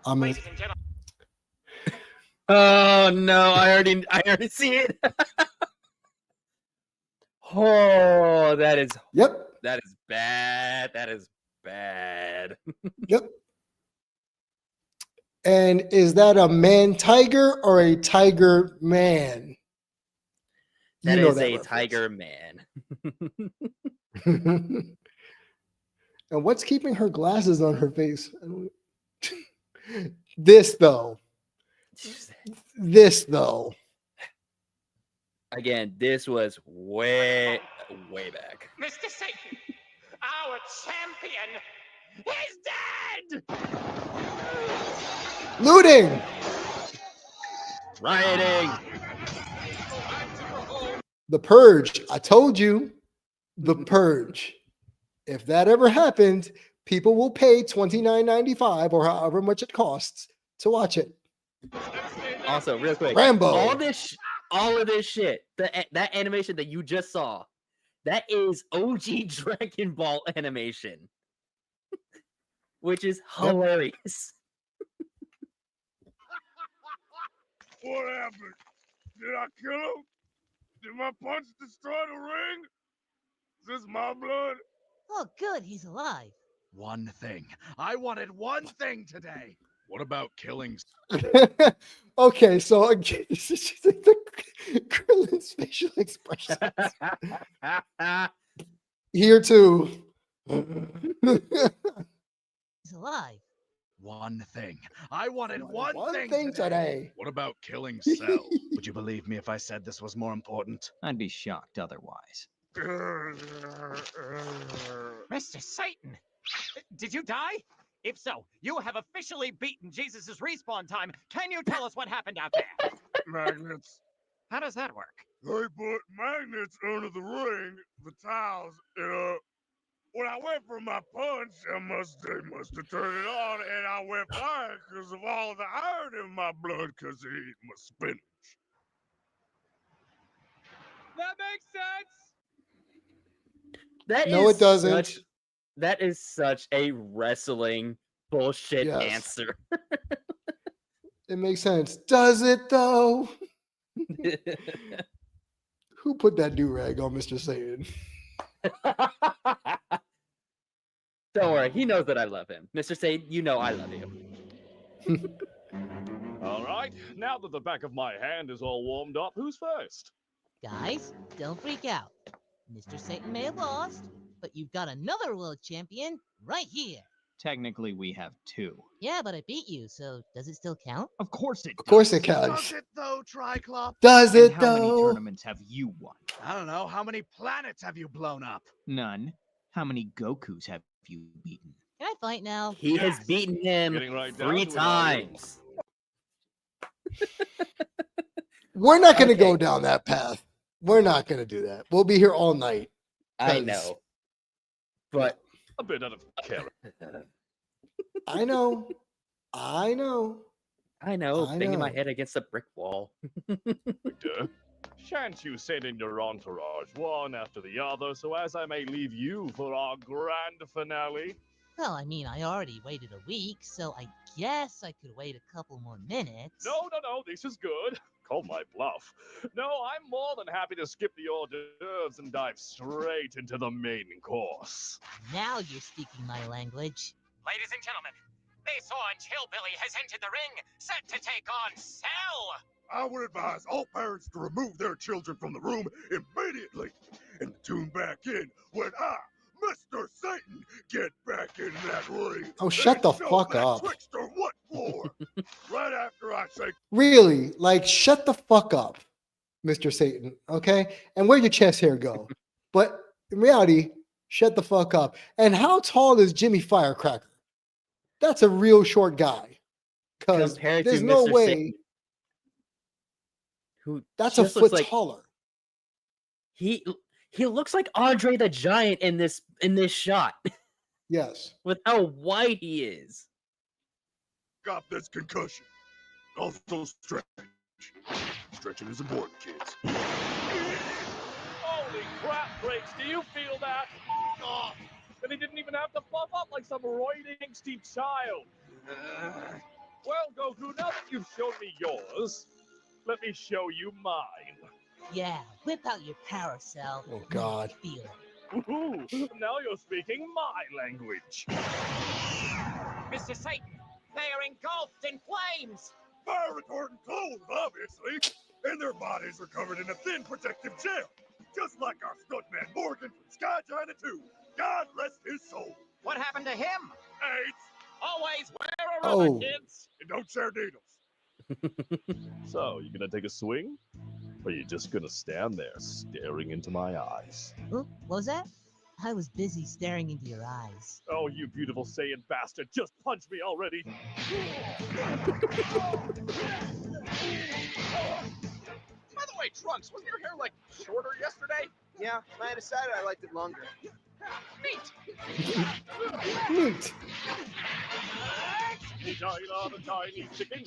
I'm Ladies and gentlemen. Oh no, I already see it. Oh, that is That is bad. That is bad. Yep. And is that a man tiger or a tiger man? That is a tiger man. And what's keeping her glasses on her face? This though. Again, this was way back. Mr. Satan, our champion, is dead! Looting! Rioting! The Purge. I told you. The Purge. If that ever happened, people will pay $29.95 or however much it costs to watch it. Also, real quick, Rambo. all of this shit, that animation that you just saw, that is OG Dragon Ball animation, which is hilarious. What happened? Did I kill him? Did my punch destroy the ring? Is this my blood? Oh, good. He's alive. One thing. I wanted one thing today. What about killing? Okay, so again, Krillin's facial expressions. Here too. He's alive. One thing. I wanted one thing thing today. What about killing Cell? Would you believe me if I said this was more important? I'd be shocked otherwise. Mr. Satan, did you die? If so, you have officially beaten Jesus' respawn time. Can you tell us what happened out there? Magnets. How does that work? They put magnets under the ring, the tiles, when I went for my punch, they must have turned it on, and I went blind because of all the iron in my blood because I ate my spinach. That makes sense. No, it doesn't. That is such a wrestling bullshit Yes. answer. It makes sense. Does it though? Who put that do-rag on Mr. Satan? Don't worry, he knows that I love him. Mr. Satan, you know I love you. All right, now that the back of my hand is all warmed up, who's first? Guys, don't freak out. Mr. Satan may have lost, but you've got another world champion right here. Technically, we have two. Yeah, but I beat you, so does it still count? Of course it does. Of course it counts. Does it though, Triclops? Does And it how many though? tournaments have you won? I don't know. How many planets have you blown up? None. How many Gokus have you beaten? Can I fight now? He has beaten him Getting right down 3 to it, are you? times. We're not going to Okay. go down that path. We're not going to do that. We'll be here all night. I 'Cause- know. But A bit out of character. I know. I know. I know, I banging my know. head against a brick wall. Victor, shan't you send in your entourage one after the other so as I may leave you for our grand finale? Well, I mean, I already waited a week, so I guess I could wait a couple more minutes. No, this is good. Call my bluff. No, I'm more than happy to skip the hors d'oeuvres and dive straight into the main course. Now you're speaking my language. Ladies and gentlemen, this orange hillbilly has entered the ring, set to take on Cell. I would advise all parents to remove their children from the room immediately and tune back in when I, Mr. Satan, get back in that ring. Oh, shut and the show fuck that up. Trickster what for. Right after I say Really? Like, shut the fuck up, Mr. Satan. Okay? And where your chest hair go? But in reality, shut the fuck up. And how tall is Jimmy Firecracker? That's a real short guy. Because Compared to there's no Mr. way Satan, who that's a just looks foot like taller. he looks like Andre the Giant in this shot Yes. with how wide he is. got this concussion. Also stretch. Stretching is important, kids. Holy crap, Briggs, do you feel that? Oh, and he didn't even have to puff up like some roiding angsty child. Well, Goku, now that you've shown me yours, let me show you mine. Yeah, whip out your power cell. Oh, God. Feel it. Ooh, now you're speaking my language. Mr. Satan, they are engulfed in flames. Fire retardant clothes, obviously. And their bodies are covered in a thin protective gel. Just like our stuntman Morgan from Sky China 2. God rest his soul. What happened to him? AIDS. Always wear a rubber, Oh. kids. And don't share needles. So, you gonna take a swing? Or you just gonna stand there staring into my eyes? Oop, what was that? I was busy staring into your eyes. Oh, you beautiful Saiyan bastard, just punch me already! By the way, Trunks, wasn't your hair like shorter yesterday? Yeah, I decided I liked it longer. Neat. Neat. China, the Chinese chicken.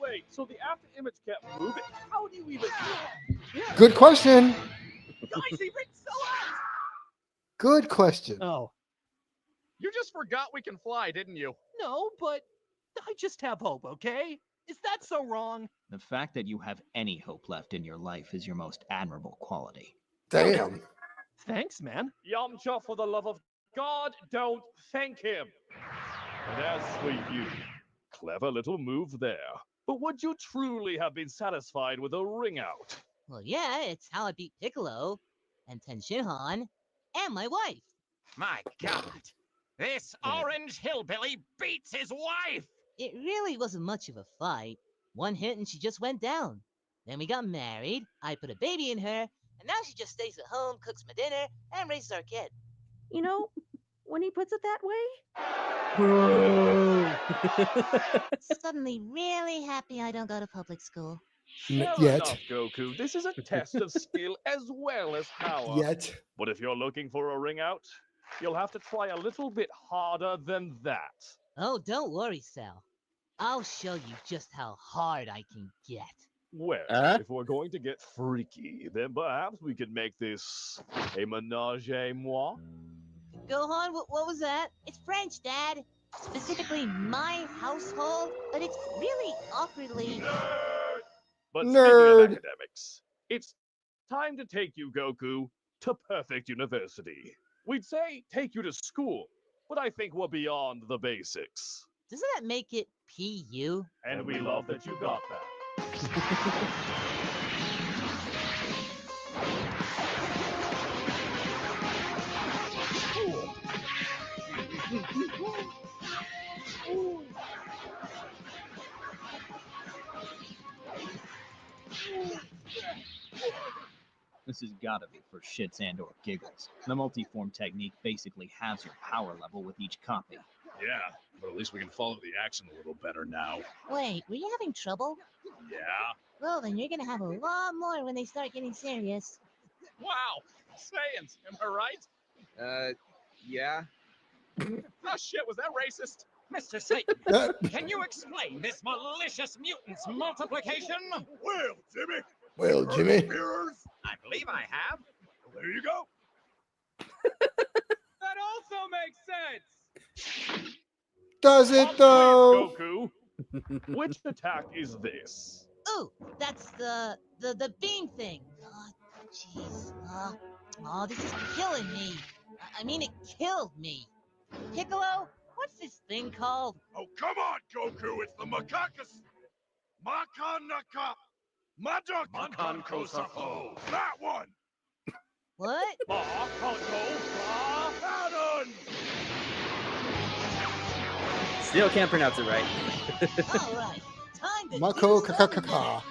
Wait, so the after image kept moving? How do you even? Good question. Guys, he ripped so out. Good question. Oh, You just forgot we can fly, didn't you? no, but I just have hope, okay? Is that so wrong? The fact that you have any hope left in your life is your most admirable quality. Damn. Thanks, man. Yamcha, for the love of God, don't thank him. And as for you, Clever little move there. But would you truly have been satisfied with a ring out? Well, yeah, it's how I beat Piccolo, and Tenshinhan, and my wife. My God, this orange hillbilly beats his wife! It really wasn't much of a fight. One hit and she just went down. Then we got married, I put a baby in her, and now she just stays at home, cooks my dinner, and raises our kid. You know, when he puts it that way, Suddenly really happy I don't go to public school. Fair Yet. enough, Goku. This is a test of skill as well as power. Yet. But if you're looking for a ring out, you'll have to try a little bit harder than that. Oh, don't worry, Sal. I'll show you just how hard I can get. Well, if we're going to get freaky, then perhaps we could make this a menage a moi. Gohan, what was that? It's French, Dad. Specifically my household, but it's really awkwardly... But Nerd. speaking of academics, it's time to take you, Goku, to Perfect University. We'd say take you to school, but I think we're beyond the basics. Doesn't that make it PU? And we love that you got that. This has gotta be for shits and or giggles. The multi-form technique basically halves your power level with each copy. Yeah, but at least we can follow the action a little better now. Wait, were you having trouble? Yeah. Well, then you're gonna have a lot more when they start getting serious. Wow, Saiyans, am I right? Yeah. Oh shit, was that racist? Mr. Satan, can you explain this malicious mutant's multiplication? Well, Jimmy. Well, Jimmy. Mirrors. I believe I have. There you go. That also makes sense. Does it though? Goku, which attack is this? Ooh, that's the beam thing. Oh, jeez. Oh, this is killing me. I mean, it killed me. Piccolo, what's this thing called? Oh, come on, Goku. It's the Makakis. Makanaka. Makan Kosafo. That one. What? Still can't pronounce it right. All right, time to Mako do something. kakakaka.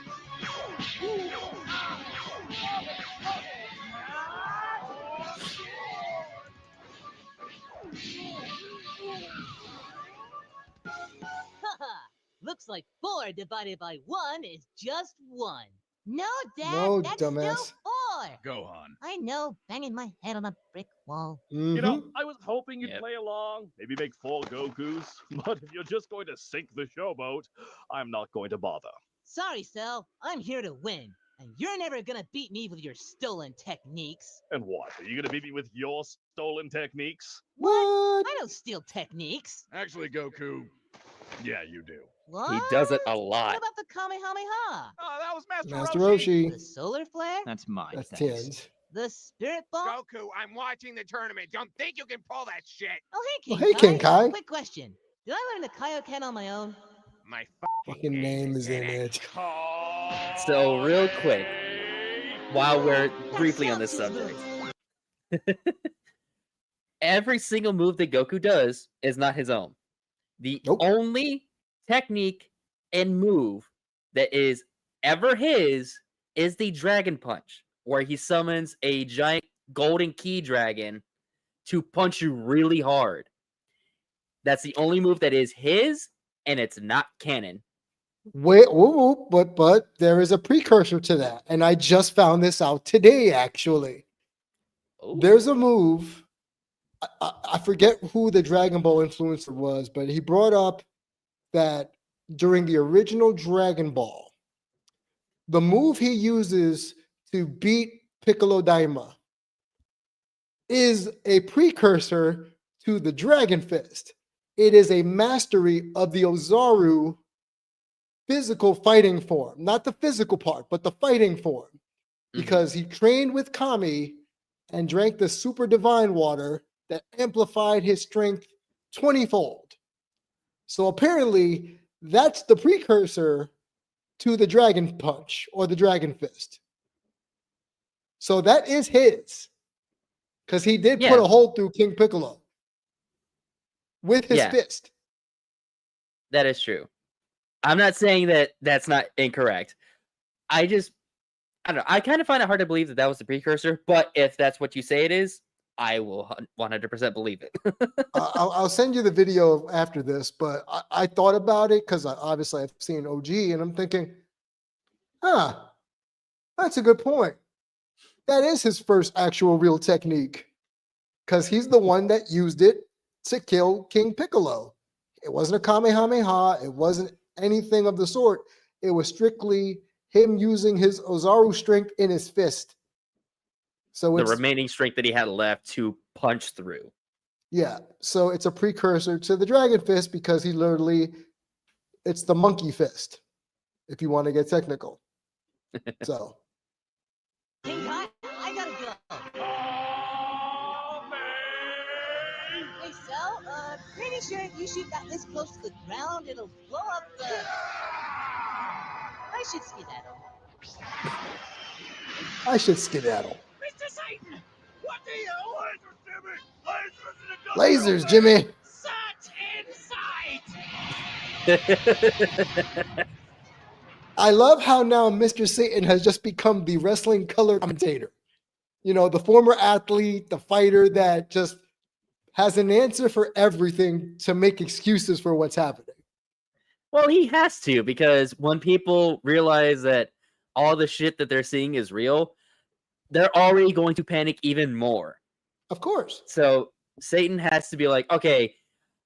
Haha, looks like 4 divided by 1 is just 1. No, Dad, No, that's dumbass. still 4. Gohan. I know, banging my head on a brick wall. You know, Mhm. I was hoping you'd play along, maybe make 4 Gokus, but if you're just going to sink the showboat, I'm not going to bother. Sorry, Cell, I'm here to win, and you're never gonna beat me with your stolen techniques. And what? Are you going to beat me with your stolen techniques? What? I don't steal techniques. Actually, Goku, yeah, you do. What? He does it a What lot. about the Kamehameha? Oh, that was Master Master Roshi. Roshi. The solar flare? That's mine, That's thanks. Tins. The spirit bomb? Goku, I'm watching the tournament. Don't think you can pull that shit. Oh, hey, Oh, King hey, King Kai. Quick question. Did I learn the Kaioken on my own? My Fucking name is in it. So real quick, while we're briefly on this sounds subject, every single move that Goku does is not his own. The only technique and move that is ever his is the Dragon Punch, where he summons a giant golden key dragon to punch you really hard. That's the only move that is his, and it's not canon. Wait, but there is a precursor to that, and I just found this out today. Actually, there's a move. I forget who the Dragon Ball influencer was, but he brought up that during the original Dragon Ball, the move he uses to beat Piccolo Daima is a precursor to the Dragon Fist. It is a mastery of the Ozaru physical fighting form, not the physical part, but the fighting form, because he trained with Kami and drank the super divine water that amplified his strength 20-fold. So apparently, That's the precursor to the Dragon Punch or the Dragon Fist. So that is his. Because he did put a hole through King Piccolo with his fist. That is true. I'm not saying that that's not incorrect. I don't know. I kind of find it hard to believe that that was the precursor, but if that's what you say it is, I will 100% believe it. I'll send you the video after this, but I thought about it because obviously I've seen OG and I'm thinking, that's a good point. That is his first actual real technique because he's the one that used it to kill King Piccolo. It wasn't a Kamehameha. It wasn't anything of the sort. It was strictly him using his Ozaru strength in his fist. So the remaining strength that he had left to punch through. Yeah. So it's a precursor to the Dragon Fist because it's the monkey fist, if you want to get technical. So. King Kai, I gotta go. Hey, Cell, pretty sure if you shoot that this close to the ground, it'll blow up the... I should skedaddle. Mr. Satan! What do you... Lasers, Jimmy! Such insight! I love how now Mr. Satan has just become the wrestling color commentator. You know, the former athlete, the fighter that just has an answer for everything to make excuses for what's happening. Well, he has to, because when people realize that all the shit that they're seeing is real, they're already going to panic even more. Of course. So Satan has to be like, okay,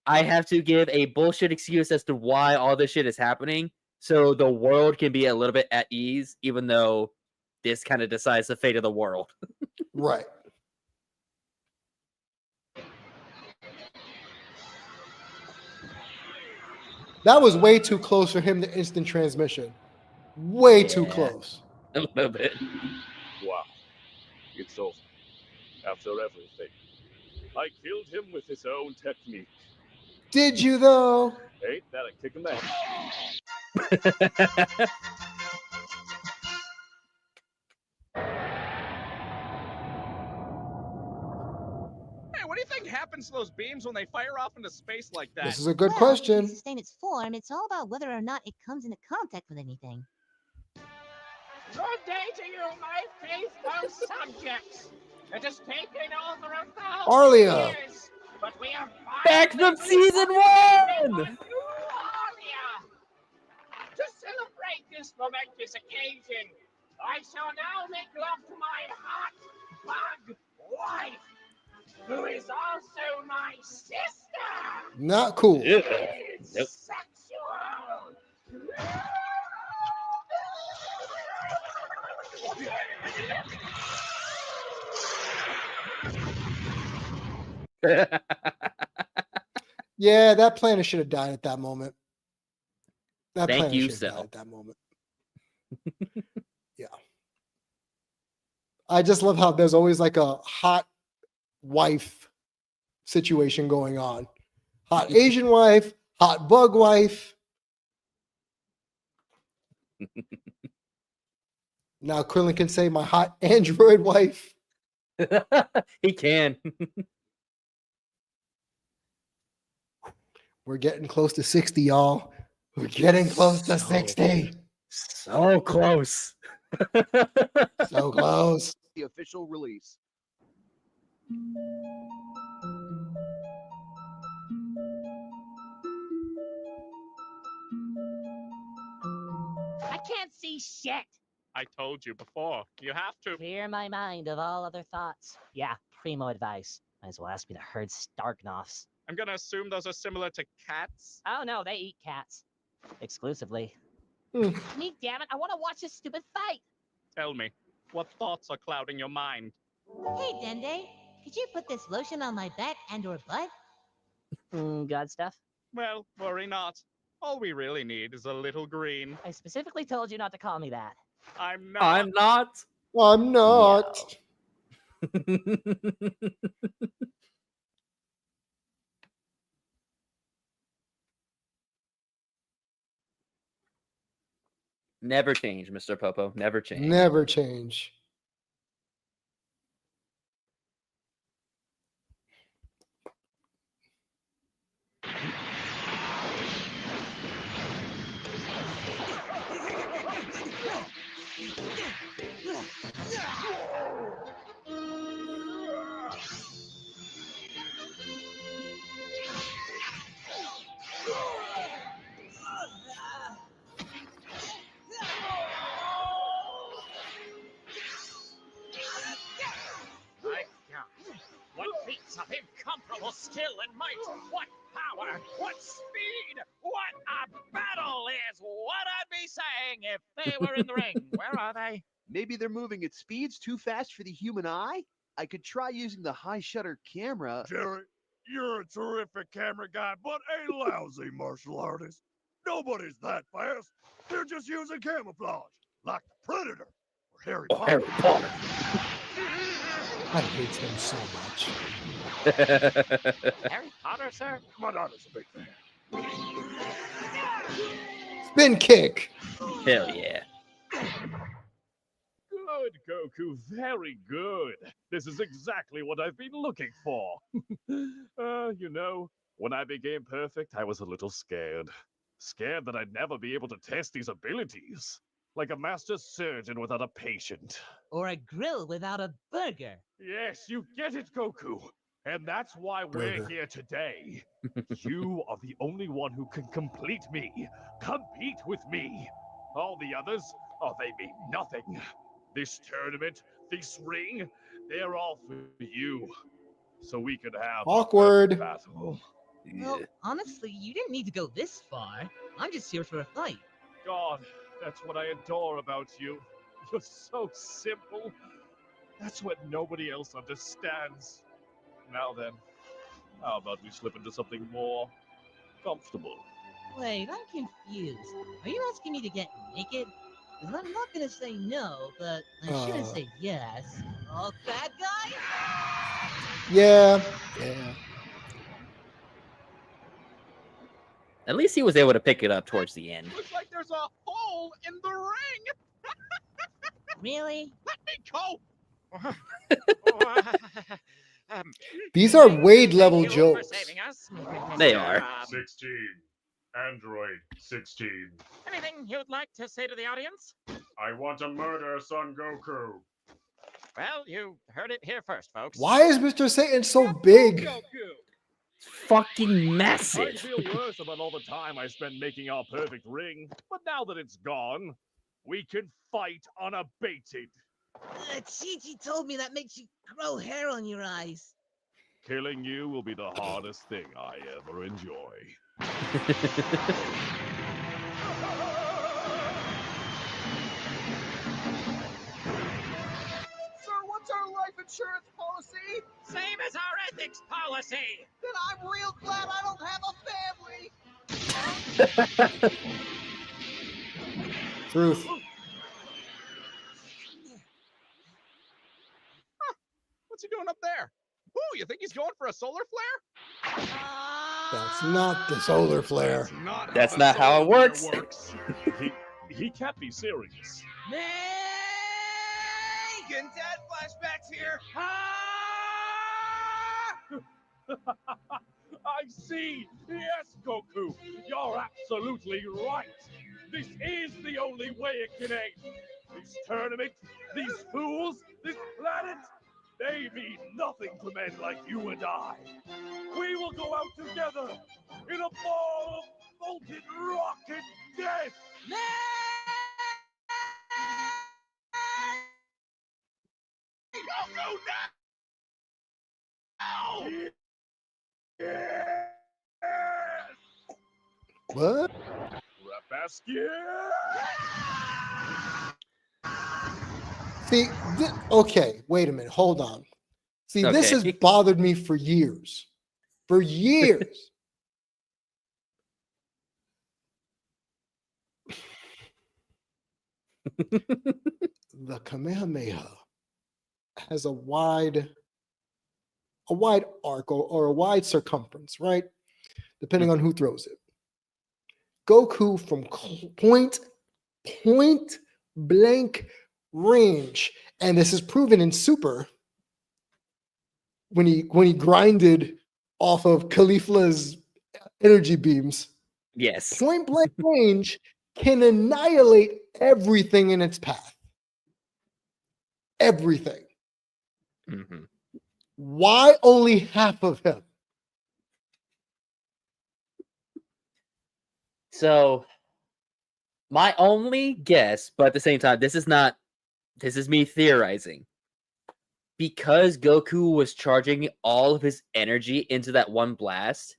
I have to give a bullshit excuse as to why all this shit is happening, so the world can be a little bit at ease, even though this kind of decides the fate of the world. Right. That was way too close for him to instant transmission. Way too close. A little bit. Wow. It's over. After everything. I killed him with his own technique. Did you, though? Ain't that a kick in the head? Hey, what do you think happens to those beams when they fire off into space like that? This is a good To question. sustain its form, it's all about whether or not it comes into contact with anything. Good day to you, my faithful subjects. It has taken over 1,000 Arlia. years, but we are Back from season 1! To celebrate this momentous occasion, I shall now make love to my hot bug wife, who is also my sister. Not cool. It's Nope. sexual. Yeah, that planet should have died at that moment. That Thank planet you, should have Cell. died at that moment. Yeah. I just love how there's always like a hot wife situation going on. Hot Asian wife, hot bug wife. Now Krillin can say my hot android wife. He can. We're getting close to 60, y'all. We're getting close to 60. So close. So close. The official release. I can't see shit. I told you before. You have to. Clear my mind of all other thoughts. Yeah, primo advice. Might as well ask me to herd Starknoffs. I'm gonna assume those are similar to cats. Oh no, they eat cats. Exclusively. Hmm. Me, damn it, I want to watch this stupid fight. Tell me, what thoughts are clouding your mind? Hey, Dende, could you put this lotion on my back and or butt? God stuff? Well, worry not. All we really need is a little green. I specifically told you not to call me that. I'm not. I'm not. I'm not. Never change, Mr. Popo. Never change. Never change. My God. What feats of incomparable skill and might! What power! What speed! What a battle is what I'd be saying if they were in the ring. Where are they? Maybe they're moving at speeds too fast for the human eye? I could try using the high shutter camera. Jerry, you're a terrific camera guy, but a lousy martial artist. Nobody's that fast. They're just using camouflage, like the Predator or Harry Potter. Harry Potter. I hate him so much. Harry Potter, sir? My daughter's a big fan. Spin kick. Hell yeah. Good, Goku. Very good. This is exactly what I've been looking for. You know, when I became perfect, I was a little scared. Scared that I'd never be able to test these abilities. Like a master surgeon without a patient. Or a grill without a burger. Yes, you get it, Goku. And that's why we're Burger. here today. You are the only one who can complete me. Compete with me. All the others, oh, they mean nothing. This tournament, this ring, they're all for you. So we could have Awkward. a battle. Well, honestly, you didn't need to go this far. I'm just here for a fight. God, that's what I adore about you. You're so simple. That's what nobody else understands. Now then, how about we slip into something more comfortable? Wait, I'm confused. Are you asking me to get naked? Because I'm not gonna say no, but I shouldn't say yes. Oh, bad guy? Yeah. Yeah. At least he was able to pick it up towards the end. Looks like there's a hole in the ring. Really? Let me go. These are Wade level Thank you for jokes. saving us. They are. 16. Android 16. Anything you'd like to say to the audience? I want to murder Son Goku. Well, you heard it here first, folks. Why is Mr. Satan so big? Goku! Fucking I massive. feel worse about all the time I spent making our perfect ring, but now that it's gone, we can fight unabated. Chi-Chi told me that makes you grow hair on your eyes. Killing you will be the hardest thing I ever enjoy. Sir, what's our life insurance policy? Same as our ethics policy. Then I'm real glad I don't have a family. Truth. What's he doing up there? Ooh, you think he's going for a solar flare? That's not the solar flare. That's not how it works. He can't be serious. Getting dad flashbacks here. I see. Yes, Goku. You're absolutely right. This is the only way it can end. This tournament, these fools, this planet, they mean nothing to men like you and I. We will go out together in a ball of molten rocket death. Goku now! Yes! What? Rabaskia! See, okay, wait a minute. Hold on. See, this has Okay. bothered me for years. For years. The Kamehameha has a wide arc or a wide circumference, right? Depending on who throws it. Goku from point point blank range. And this is proven in Super when he grinded off of Caulifla's energy beams. Yes. Point blank range can annihilate everything in its path. Everything. Mhm. Why only half of him? So, my only guess, but at the same time, this is me theorizing. Because Goku was charging all of his energy into that one blast,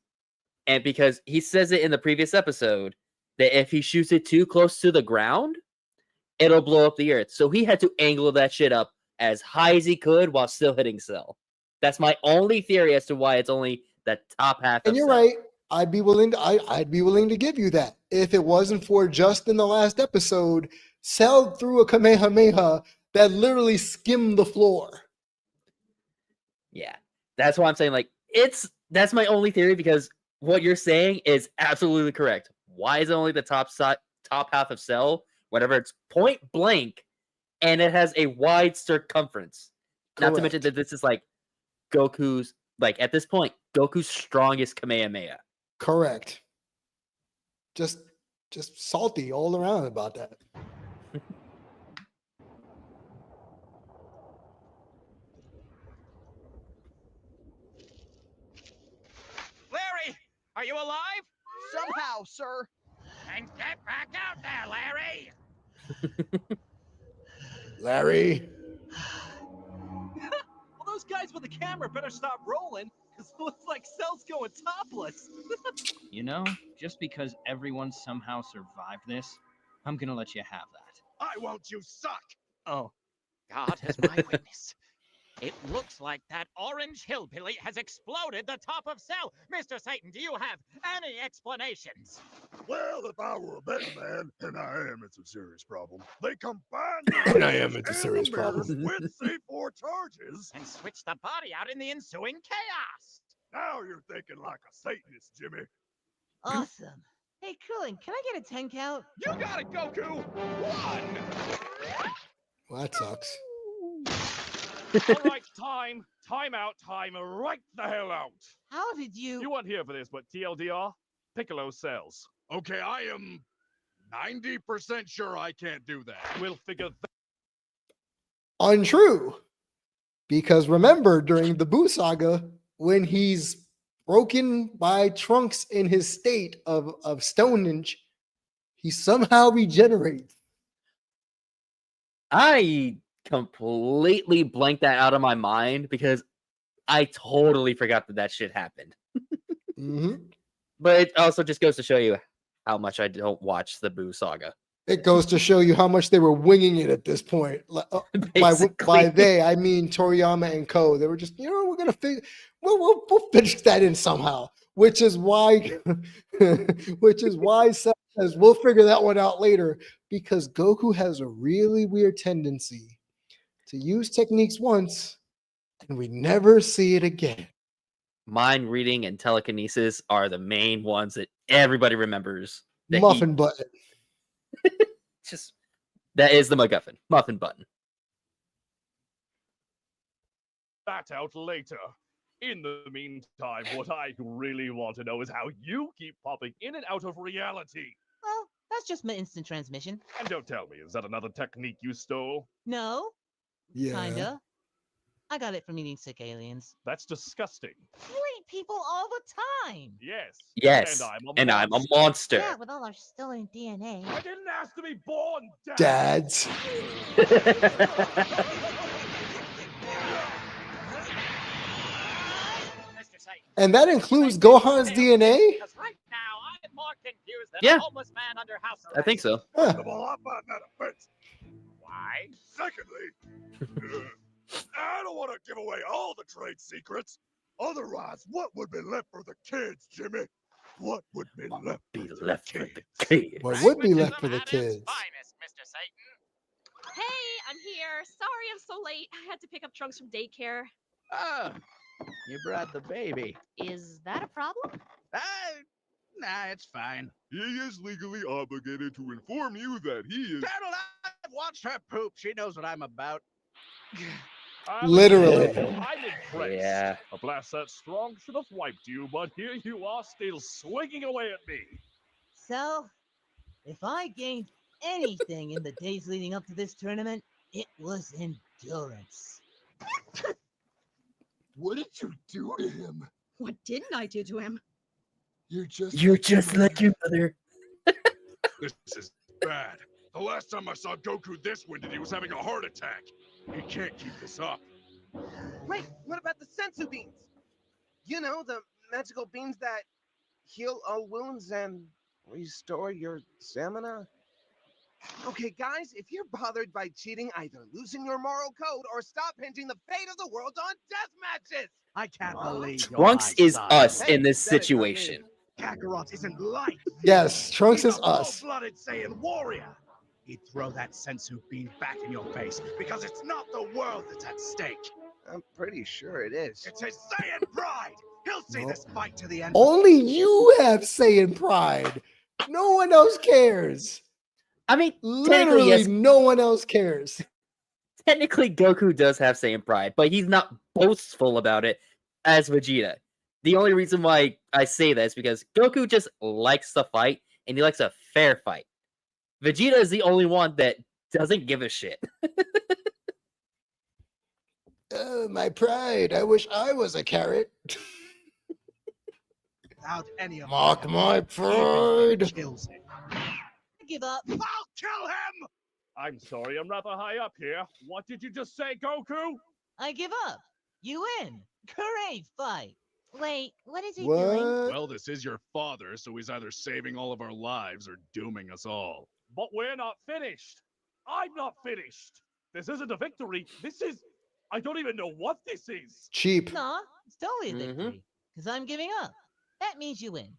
and because he says it in the previous episode that if he shoots it too close to the ground, it'll blow up the earth. So he had to angle that shit up as high as he could while still hitting Cell. That's my only theory as to why it's only the top half And of you're Cell. right. I'd be willing to give you that. If it wasn't for just in the last episode, Cell threw a Kamehameha that literally skimmed the floor. Yeah. That's why I'm saying, like, that's my only theory, because what you're saying is absolutely correct. Why is it only the top half of Cell whenever it's point blank and it has a wide circumference? Not to mention that this is like Goku's, like, at this point, Goku's strongest Kamehameha. Correct. Just salty all around about that. Larry, are you alive? Somehow, sir. And get back out there, Larry! Larry. Well, those guys with the camera better stop rolling, because it looks like Cell's going topless. You know, just because everyone somehow survived this, I'm gonna let you have that. I won't, you suck! Oh, God is my witness. It looks like that orange hillbilly has exploded the top of Cell. Mr. Satan, do you have any explanations? Well, if I were a betting man, and I am, it's a serious problem. They combined And I am, it's a serious mirrors problem. with C4 charges. And switch the body out in the ensuing chaos. Now you're thinking like a Satanist, Jimmy. Awesome. Hey, Krillin, can I get a 10 count? You got it, Goku! 1! Well, that sucks. All right, time out, time right the hell out. How did you... You weren't here for this, but TLDR, Piccolo sells. Okay, I am 90% sure I can't do that. We'll figure that. Untrue. Because remember, during the Boo Saga, when he's broken by Trunks in his state of stonage, he somehow regenerates. I completely blanked that out of my mind because I totally forgot that shit happened. Mm-hmm. But it also just goes to show you how much I don't watch the Boo Saga. It goes to show you how much they were winging it at this point. By they, I mean Toriyama and Co. They were just, we're gonna figure, we'll finish that in somehow. Which is why Seth says we'll figure that one out later, because Goku has a really weird tendency to use techniques once and we never see it again. Mind reading and telekinesis are the main ones that everybody remembers. Muffin button. Just that is the MacGuffin. Muffin button. That out later. In the meantime, what I really want to know is how you keep popping in and out of reality. Well, that's just my instant transmission. And don't tell me, is that another technique you stole? No. Yeah. Kinda. I got it from eating sick aliens. That's disgusting. You eat people all the time. Yes. Yes. And I'm a monster. Yeah, with all our stolen DNA. I didn't ask to be born, Dad. Dads. And that includes Gohan's DNA? Because right now I'm more confused than Yeah. a homeless man under house arrest. I think so. First of all, I find that offensive. Why? Secondly, I don't want to give away all the trade secrets. Otherwise, what would be left for the kids, Jimmy? What would be left for the kids? What would be left for the kids? Finest, Mr. Satan. Hey, I'm here. Sorry I'm so late. I had to pick up Trunks from daycare. Ah, you brought the baby. Is that a problem? Nah, it's fine. He is legally obligated to inform you that he is. Turtle, I've watched her poop. She knows what I'm about. Literally. I'm impressed. Yeah. A blast that strong should have wiped you, but here you are still swinging away at me. So, if I gained anything in the days leading up to this tournament, it was endurance. What did you do to him? What didn't I do to him? You're just You're like your just like your mother. This is bad. The last time I saw Goku this winded, he was having a heart attack. He can't keep this up. Wait, what about the sensu beans? You know, the magical beans that heal all wounds and restore your stamina? Okay, guys, if you're bothered by cheating, either loosen your moral code or stop hinging the fate of the world on death matches! I can't believe you're Trunks my is son. us Hey, in this said it, not me. situation. Kakarot isn't light. Yes, Trunks He's is a us. full-blooded Saiyan warrior. He'd throw that sensu bean back in your face because it's not the world that's at stake. I'm pretty sure it is. It's his Saiyan pride. He'll see this fight to the end. Only you have Saiyan pride. No one else cares. I mean, technically, Literally, yes, no one else cares. technically Goku does have Saiyan pride, but he's not boastful about it as Vegeta. The only reason why I say that is because Goku just likes to fight, and he likes a fair fight. Vegeta is the only one that doesn't give a shit. Oh, my pride. I wish I was a carrot. Without any of Mock that, my even pride. kills him. I give up. I'll kill him! I'm sorry, I'm rather high up here. What did you just say, Goku? I give up. You win. Great fight. Wait, what is he doing? What? Well, this is your father, so he's either saving all of our lives or dooming us all. But we're not finished. I'm not finished. This isn't a victory. This is... I don't even know what this is. Cheap. Nah, it's totally a Mhm. victory. Because I'm giving up. That means you win.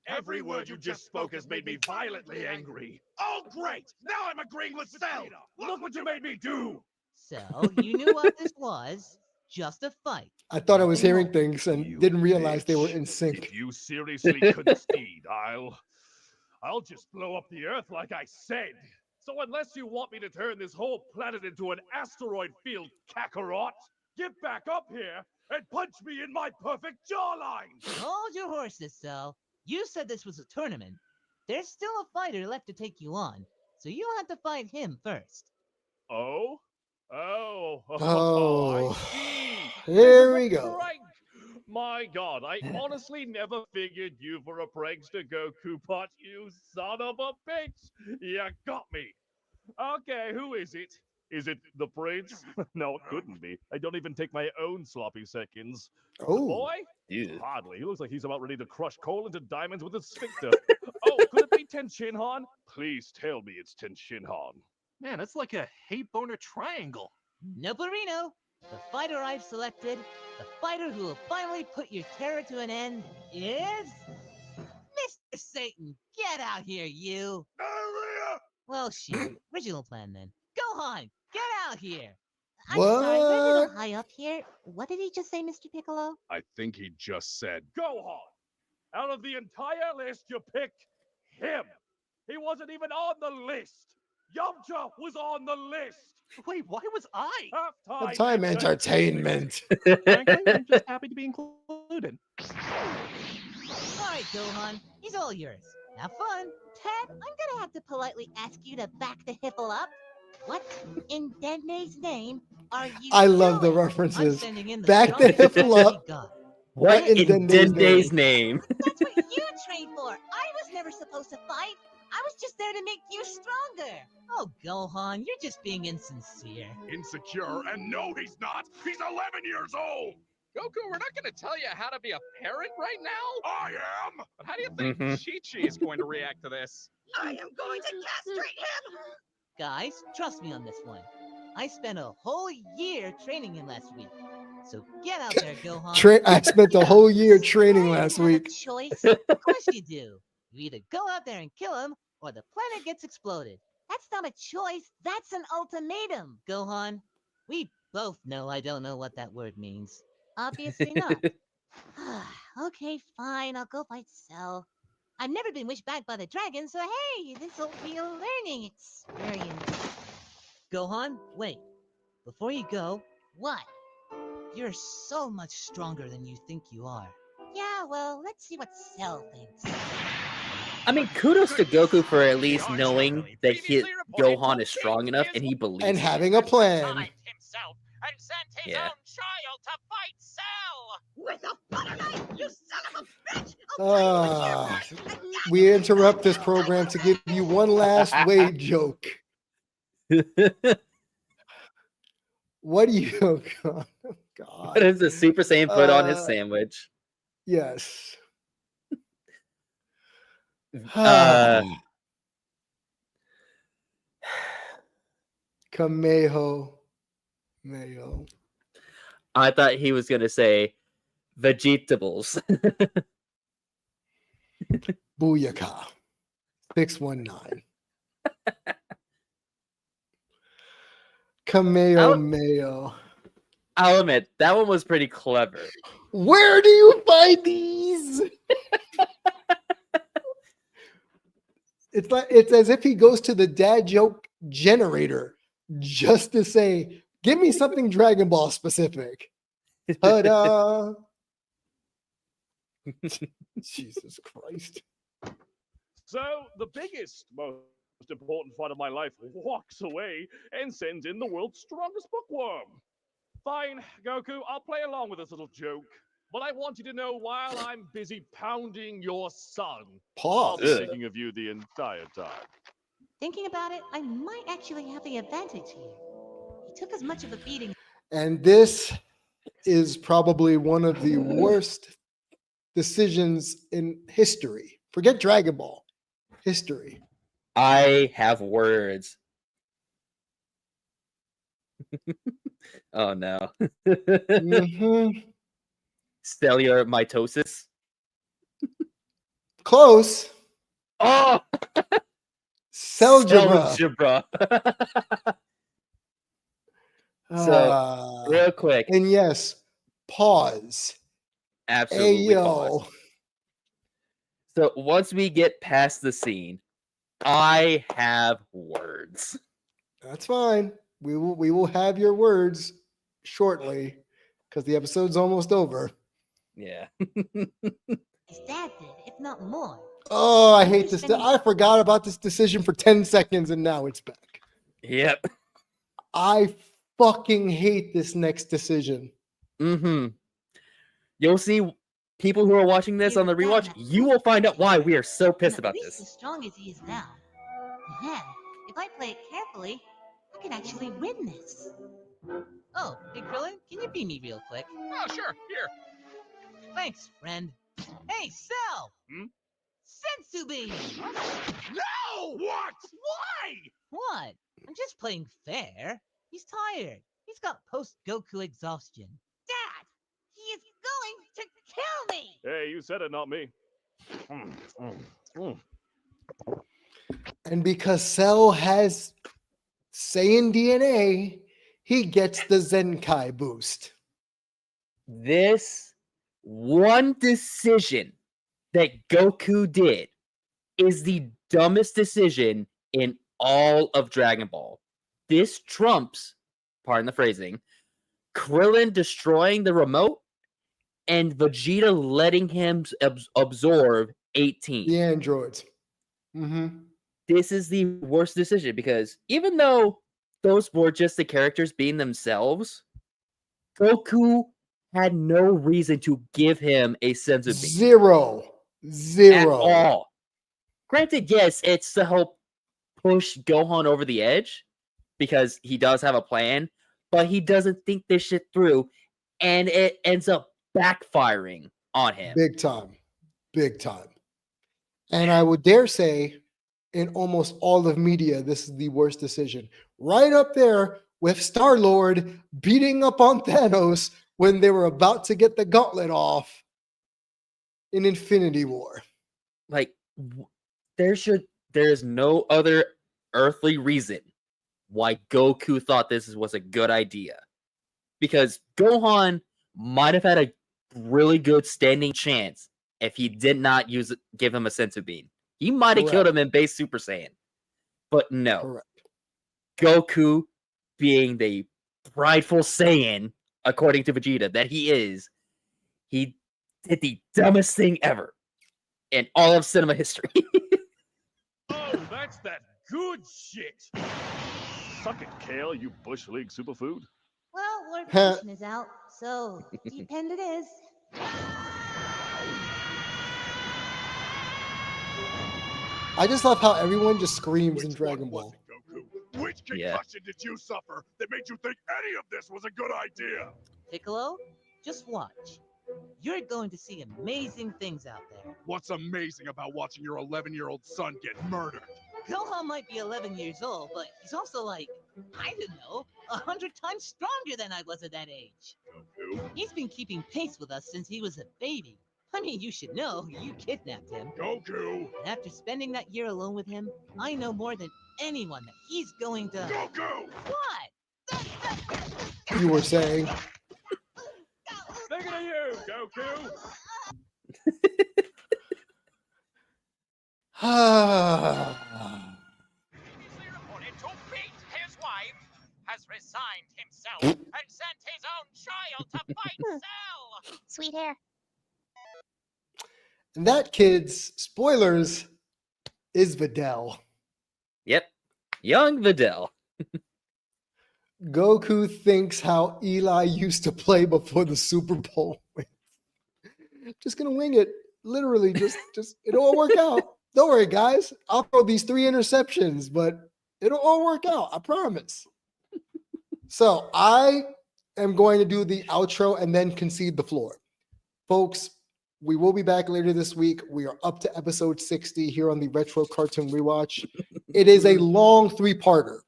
Every word you just spoke has made me violently angry. Oh, great! Now I'm agreeing with Cell! Look what you made me do! So, you knew what this was. Just a fight. I thought I was Nothing hearing more. things and You didn't realize they were bitch. in sync. If you seriously concede, I'll just blow up the Earth like I said. So unless you want me to turn this whole planet into an asteroid field, Kakarot, get back up here and punch me in my perfect jawline! Hold your horses, Cell. You said this was a tournament. There's still a fighter left to take you on. So you'll have to fight him first. Oh? Oh. Oh. I see. Here This we is a go. prank. My God, I honestly never figured you were a prankster, Goku, but you son of a bitch! You got me. Okay, who is it? Is it the prince? No, it couldn't be. I don't even take my own sloppy seconds. The Oh. boy? Ew. Hardly. He looks like he's about ready to crush coal into diamonds with his sphincter. Oh, could it be Ten Shinhan? Please tell me it's Ten Shinhan. Man, it's like a hate boner triangle. Noperino, the fighter I've selected, the fighter who will finally put your terror to an end, is Mr. Satan. Get out here, you. Well, shit. Original plan then. Gohan, get out here. I'm sorry, we're a What? little high up here. What did he just say, Mr. Piccolo? I think he just said, Gohan! Out of the entire list, you picked him! He wasn't even on the list! Yamcha was on the list! Wait, why was I? Halftime, Time entertainment. Frankly, I'm just happy to be included. All right, Gohan, he's all yours. Have fun. Ted, I'm gonna have to politely ask you to back the hiffle up. What in Denne's name are you I love the doing? I'm references. sending in the Back the strongest hiffle defense up. we got. What in in Dende's Dende's name? That's what you trained for. I was never supposed to fight. I was just there to make you stronger. Oh, Gohan, you're just being insincere. insecure, and no, he's not. He's 11 years old. Goku, we're not going to tell you how to be a parent right now. I am. But how do you think Chi-Chi is going to react to this? I am going to castrate him! Guys, trust me on this one. I spent a whole year training him last week. So get out there, Gohan. I spent the whole year training I last have a week. choice. Of course you do. You either go out there and kill him, or the planet gets exploded. That's not a choice. That's an ultimatum. Gohan, we both know I don't know what that word means. Obviously not. Okay, fine. I'll go fight Cell. I've never been wished back by the dragon, so hey, this'll be a learning experience. Gohan, wait. Before you go, What? you're so much stronger than you think you are. Yeah, well, let's see what Cell thinks. I mean, kudos to Goku for at least knowing that Gohan is strong enough and he believes And in having a plan. Himself and sent his Yeah. own child to fight Cell. With a butter knife, you son of a bitch! We interrupt this program to give you one last Wade joke. What do you? Oh, God. What does the Super Saiyan put on his sandwich? Yes. Kameho. Mayo. I thought he was gonna say vegetables. Booyaka. 619. Kameo Mayo. I'll admit that one was pretty clever. Where do you find these? It's as if he goes to the dad joke generator just to say, give me something Dragon Ball specific. Ta-da! Jesus Christ. So, the biggest, most important fight of my life walks away and sends in the world's strongest bookworm. Fine, Goku, I'll play along with this little joke. But I want you to know while I'm busy pounding your son, I'll be Pause. thinking of you the entire time. Thinking about it, I might actually have the advantage here. He took as much of a beating. And this is probably one of the worst decisions in history. Forget Dragon Ball. History. I have words. Oh no. Cellular mitosis. Close. Oh, Celgebra. So, real quick. And yes, pause. Absolutely Ayo. pause. So once we get past the scene, I have words. That's fine. We will have your words shortly because the episode's almost over. Yeah. His dad did, if not more. Oh, I hate this. I forgot about this decision for 10 seconds and now it's back. Yep. I fucking hate this next decision. Mm-hmm. You'll see people who are watching this on the rewatch, you will find out why we are so pissed about At least this. as strong as he is now. And then, if I play it carefully, I can actually win this. Oh, hey Krillin, can you be me real quick? Oh, sure. Here. Thanks, friend. Hey, Cell! Sensu Bean! No! What? Why? What? I'm just playing fair. He's tired. He's got post-Goku exhaustion. Dad! He is going to kill me! Hey, you said it, not me. And because Cell has Saiyan DNA, he gets the Zenkai boost. This one decision that Goku did is the dumbest decision in all of Dragon Ball. This trumps, pardon the phrasing, Krillin destroying the remote and Vegeta letting him absorb 18. The androids. Mm-hmm. This is the worst decision because even though those were just the characters being themselves, Goku had no reason to give him a sense of being. Zero. At all. Granted, yes, it's to help push Gohan over the edge because he does have a plan, but he doesn't think this shit through, and it ends up backfiring on him. Big time. Big time. And I would dare say, in almost all of media, this is the worst decision. Right up there with Star-Lord beating up on Thanos when they were about to get the gauntlet off in Infinity War. Like, there is no other earthly reason why Goku thought this was a good idea. Because Gohan might have had a really good standing chance if he did not give him a senzu bean. He might have killed Correct. him in base Super Saiyan. But no. Correct. Goku, being the prideful Saiyan, according to Vegeta, that he is, he did the dumbest thing ever in all of cinema history. Oh, that's that good shit. Suck it, Kale, you Bush League superfood. Well, word petition is out, so depend it is. I just love how everyone just screams in Dragon Ball. Which concussion did you suffer that made you think any of this was a good idea? Piccolo, just watch. You're going to see amazing things out there. What's amazing about watching your 11-year-old son get murdered? Gohan might be 11 years old, but he's also like, I don't know, 100 times stronger than I was at that age. Goku? He's been keeping pace with us since he was a baby. I mean, you should know, you kidnapped him. Goku! And after spending that year alone with him, I know more than anyone that he's going to... Goku! What? You were saying. Thinking of you, Goku! Reported to beat his wife, has resigned himself and sent his own child to fight Cell. Sweet hair. And that, kids, spoilers, is Videl. Yep. Young Videl. Goku thinks how Eli used to play before the Super Bowl. Just gonna wing it. Literally, just it'll all work out. Don't worry, guys. I'll throw these 3 interceptions, but it'll all work out. I promise. So I am going to do the outro and then concede the floor. Folks, we will be back later this week. We are up to episode 60 here on the Retro Cartoon Rewatch. It is a long 3-parter.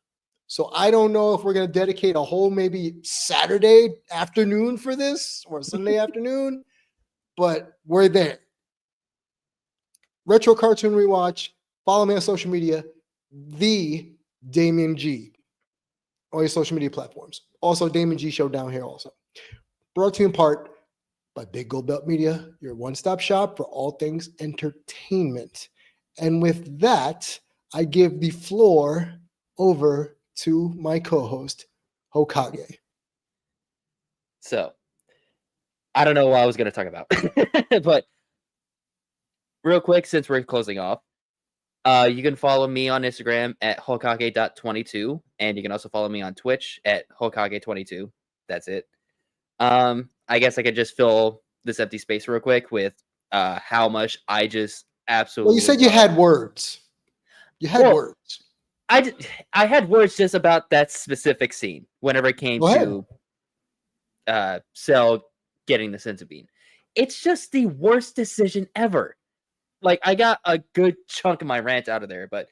So I don't know if we're going to dedicate a whole maybe Saturday afternoon for this or Sunday afternoon, but we're there. Retro Cartoon Rewatch. Follow me on social media, the Damien G. All your social media platforms. Also, Damien G Show down here also. Brought to you in part by Big Gold Belt Media, your one-stop shop for all things entertainment. And with that, I give the floor over to my co-host, Hokage. So, I don't know what I was going to talk about, but real quick, since we're closing off, you can follow me on Instagram at Hokage.22, and you can also follow me on Twitch at Hokage22. That's it. I guess I could just fill this empty space real quick with how much I just absolutely. Well, you said you had words. You had words. I had words just about that specific scene whenever it came to Cell getting the senzu bean. It's just the worst decision ever. Like, I got a good chunk of my rant out of there, but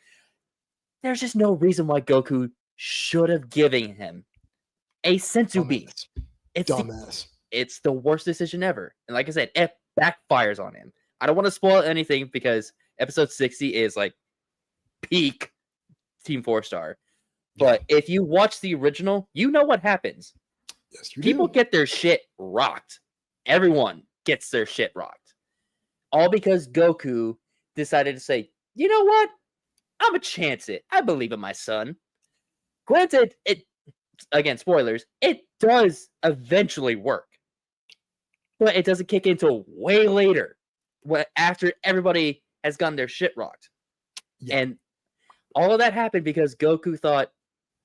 there's just no reason why Goku should have given him a senzu bean. Dumbass. It's the worst decision ever. And like I said, it backfires on him. I don't want to spoil anything because episode 60 is like peak Team 4-Star. But if you watch the original, you know what happens. Yes, you People do. get their shit rocked. Everyone gets their shit rocked. All because Goku decided to say, you know what? I'm going to chance it. I believe in my son. Granted, again, spoilers, it does eventually work. But it doesn't kick in until way later, after everybody has gotten their shit rocked. Yeah. And all of that happened because Goku thought,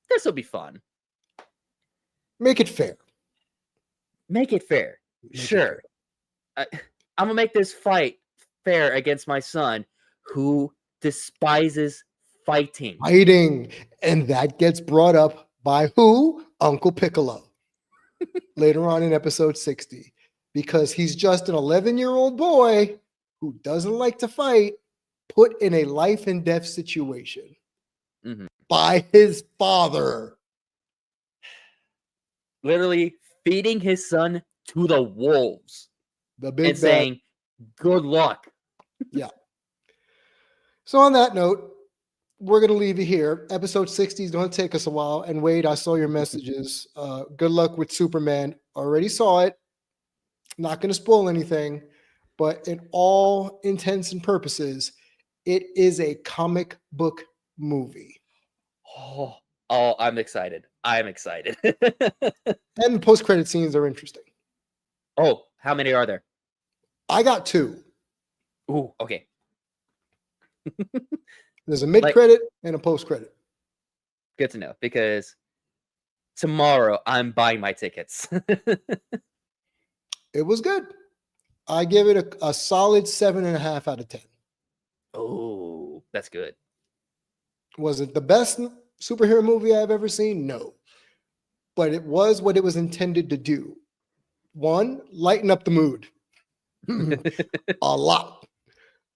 this will be fun. Make it fair. Make it fair. Sure. I'm going to make this fight fair against my son, who despises fighting. And that gets brought up by who? Uncle Piccolo. Later on in episode 60. Because he's just an 11-year-old boy who doesn't like to fight, put in a life and death situation by his father. Literally feeding his son to the wolves. The big and saying, good luck. Yeah. So on that note, we're going to leave you here. Episode 60 is going to take us a while. And Wade, I saw your messages. Good luck with Superman. Already saw it. Not going to spoil anything. but in all intents and purposes, it is a comic book movie. Oh, I'm excited. I'm excited. And the post-credit scenes are interesting. Oh, how many are there? I got 2. Ooh, okay. There's a mid-credit and a post-credit. Good to know, because tomorrow I'm buying my tickets. It was good. I give it a solid 7.5 out of 10. Oh, that's good. Was it the best superhero movie I've ever seen? No. But it was what it was intended to do. 1, lighten up the mood. A lot.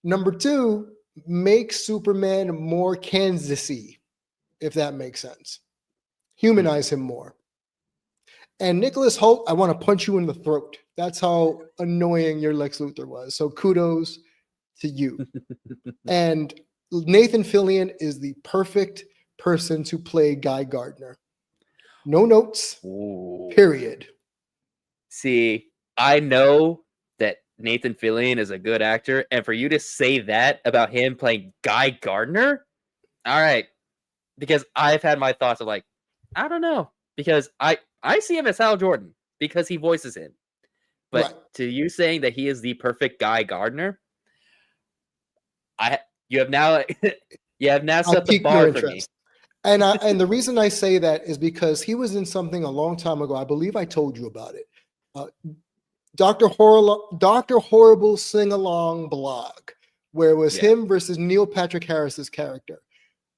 Number 2, make Superman more Kansas-y, if that makes sense. Humanize him more. And Nicholas Hoult, I want to punch you in the throat. That's how annoying your Lex Luthor was. So kudos to you. And Nathan Fillion is the perfect person to play Guy Gardner. No notes, period. See, I know that Nathan Fillion is a good actor, and for you to say that about him playing Guy Gardner, all right, because I've had my thoughts of like, I don't know, because I see him as Hal Jordan because he voices him, but Right. to you saying that he is the perfect Guy Gardner, you have now set the piqued bar your for me. interest. And the reason I say that is because he was in something a long time ago. I believe I told you about it. Dr. Horrible sing-along blog, where it was him versus Neil Patrick Harris's character.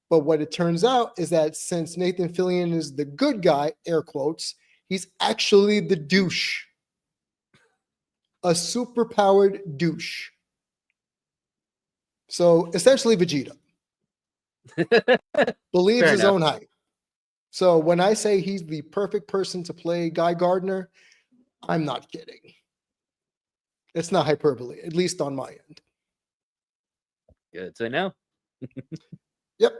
But what it turns out is that since Nathan Fillion is the good guy, air quotes, he's actually the douche. A superpowered douche. So essentially Vegeta. Believes Fair his enough. own hype. So when I say he's the perfect person to play Guy Gardner, I'm not kidding. It's not hyperbole, at least on my end. Good to know. Yep.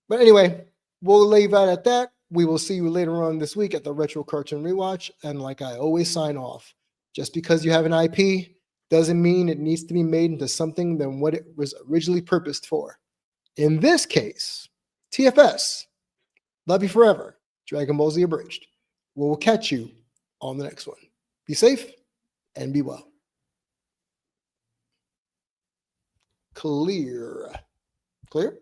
But anyway, we'll leave it at that. We will see you later on this week at the Retro Cartoon Rewatch. And like I always sign off, just because you have an IP doesn't mean it needs to be made into something than what it was originally purposed for. In this case, TFS, love you forever, Dragon Ball Z Abridged. We will catch you on the next one. Be safe and be well. Clear. Clear?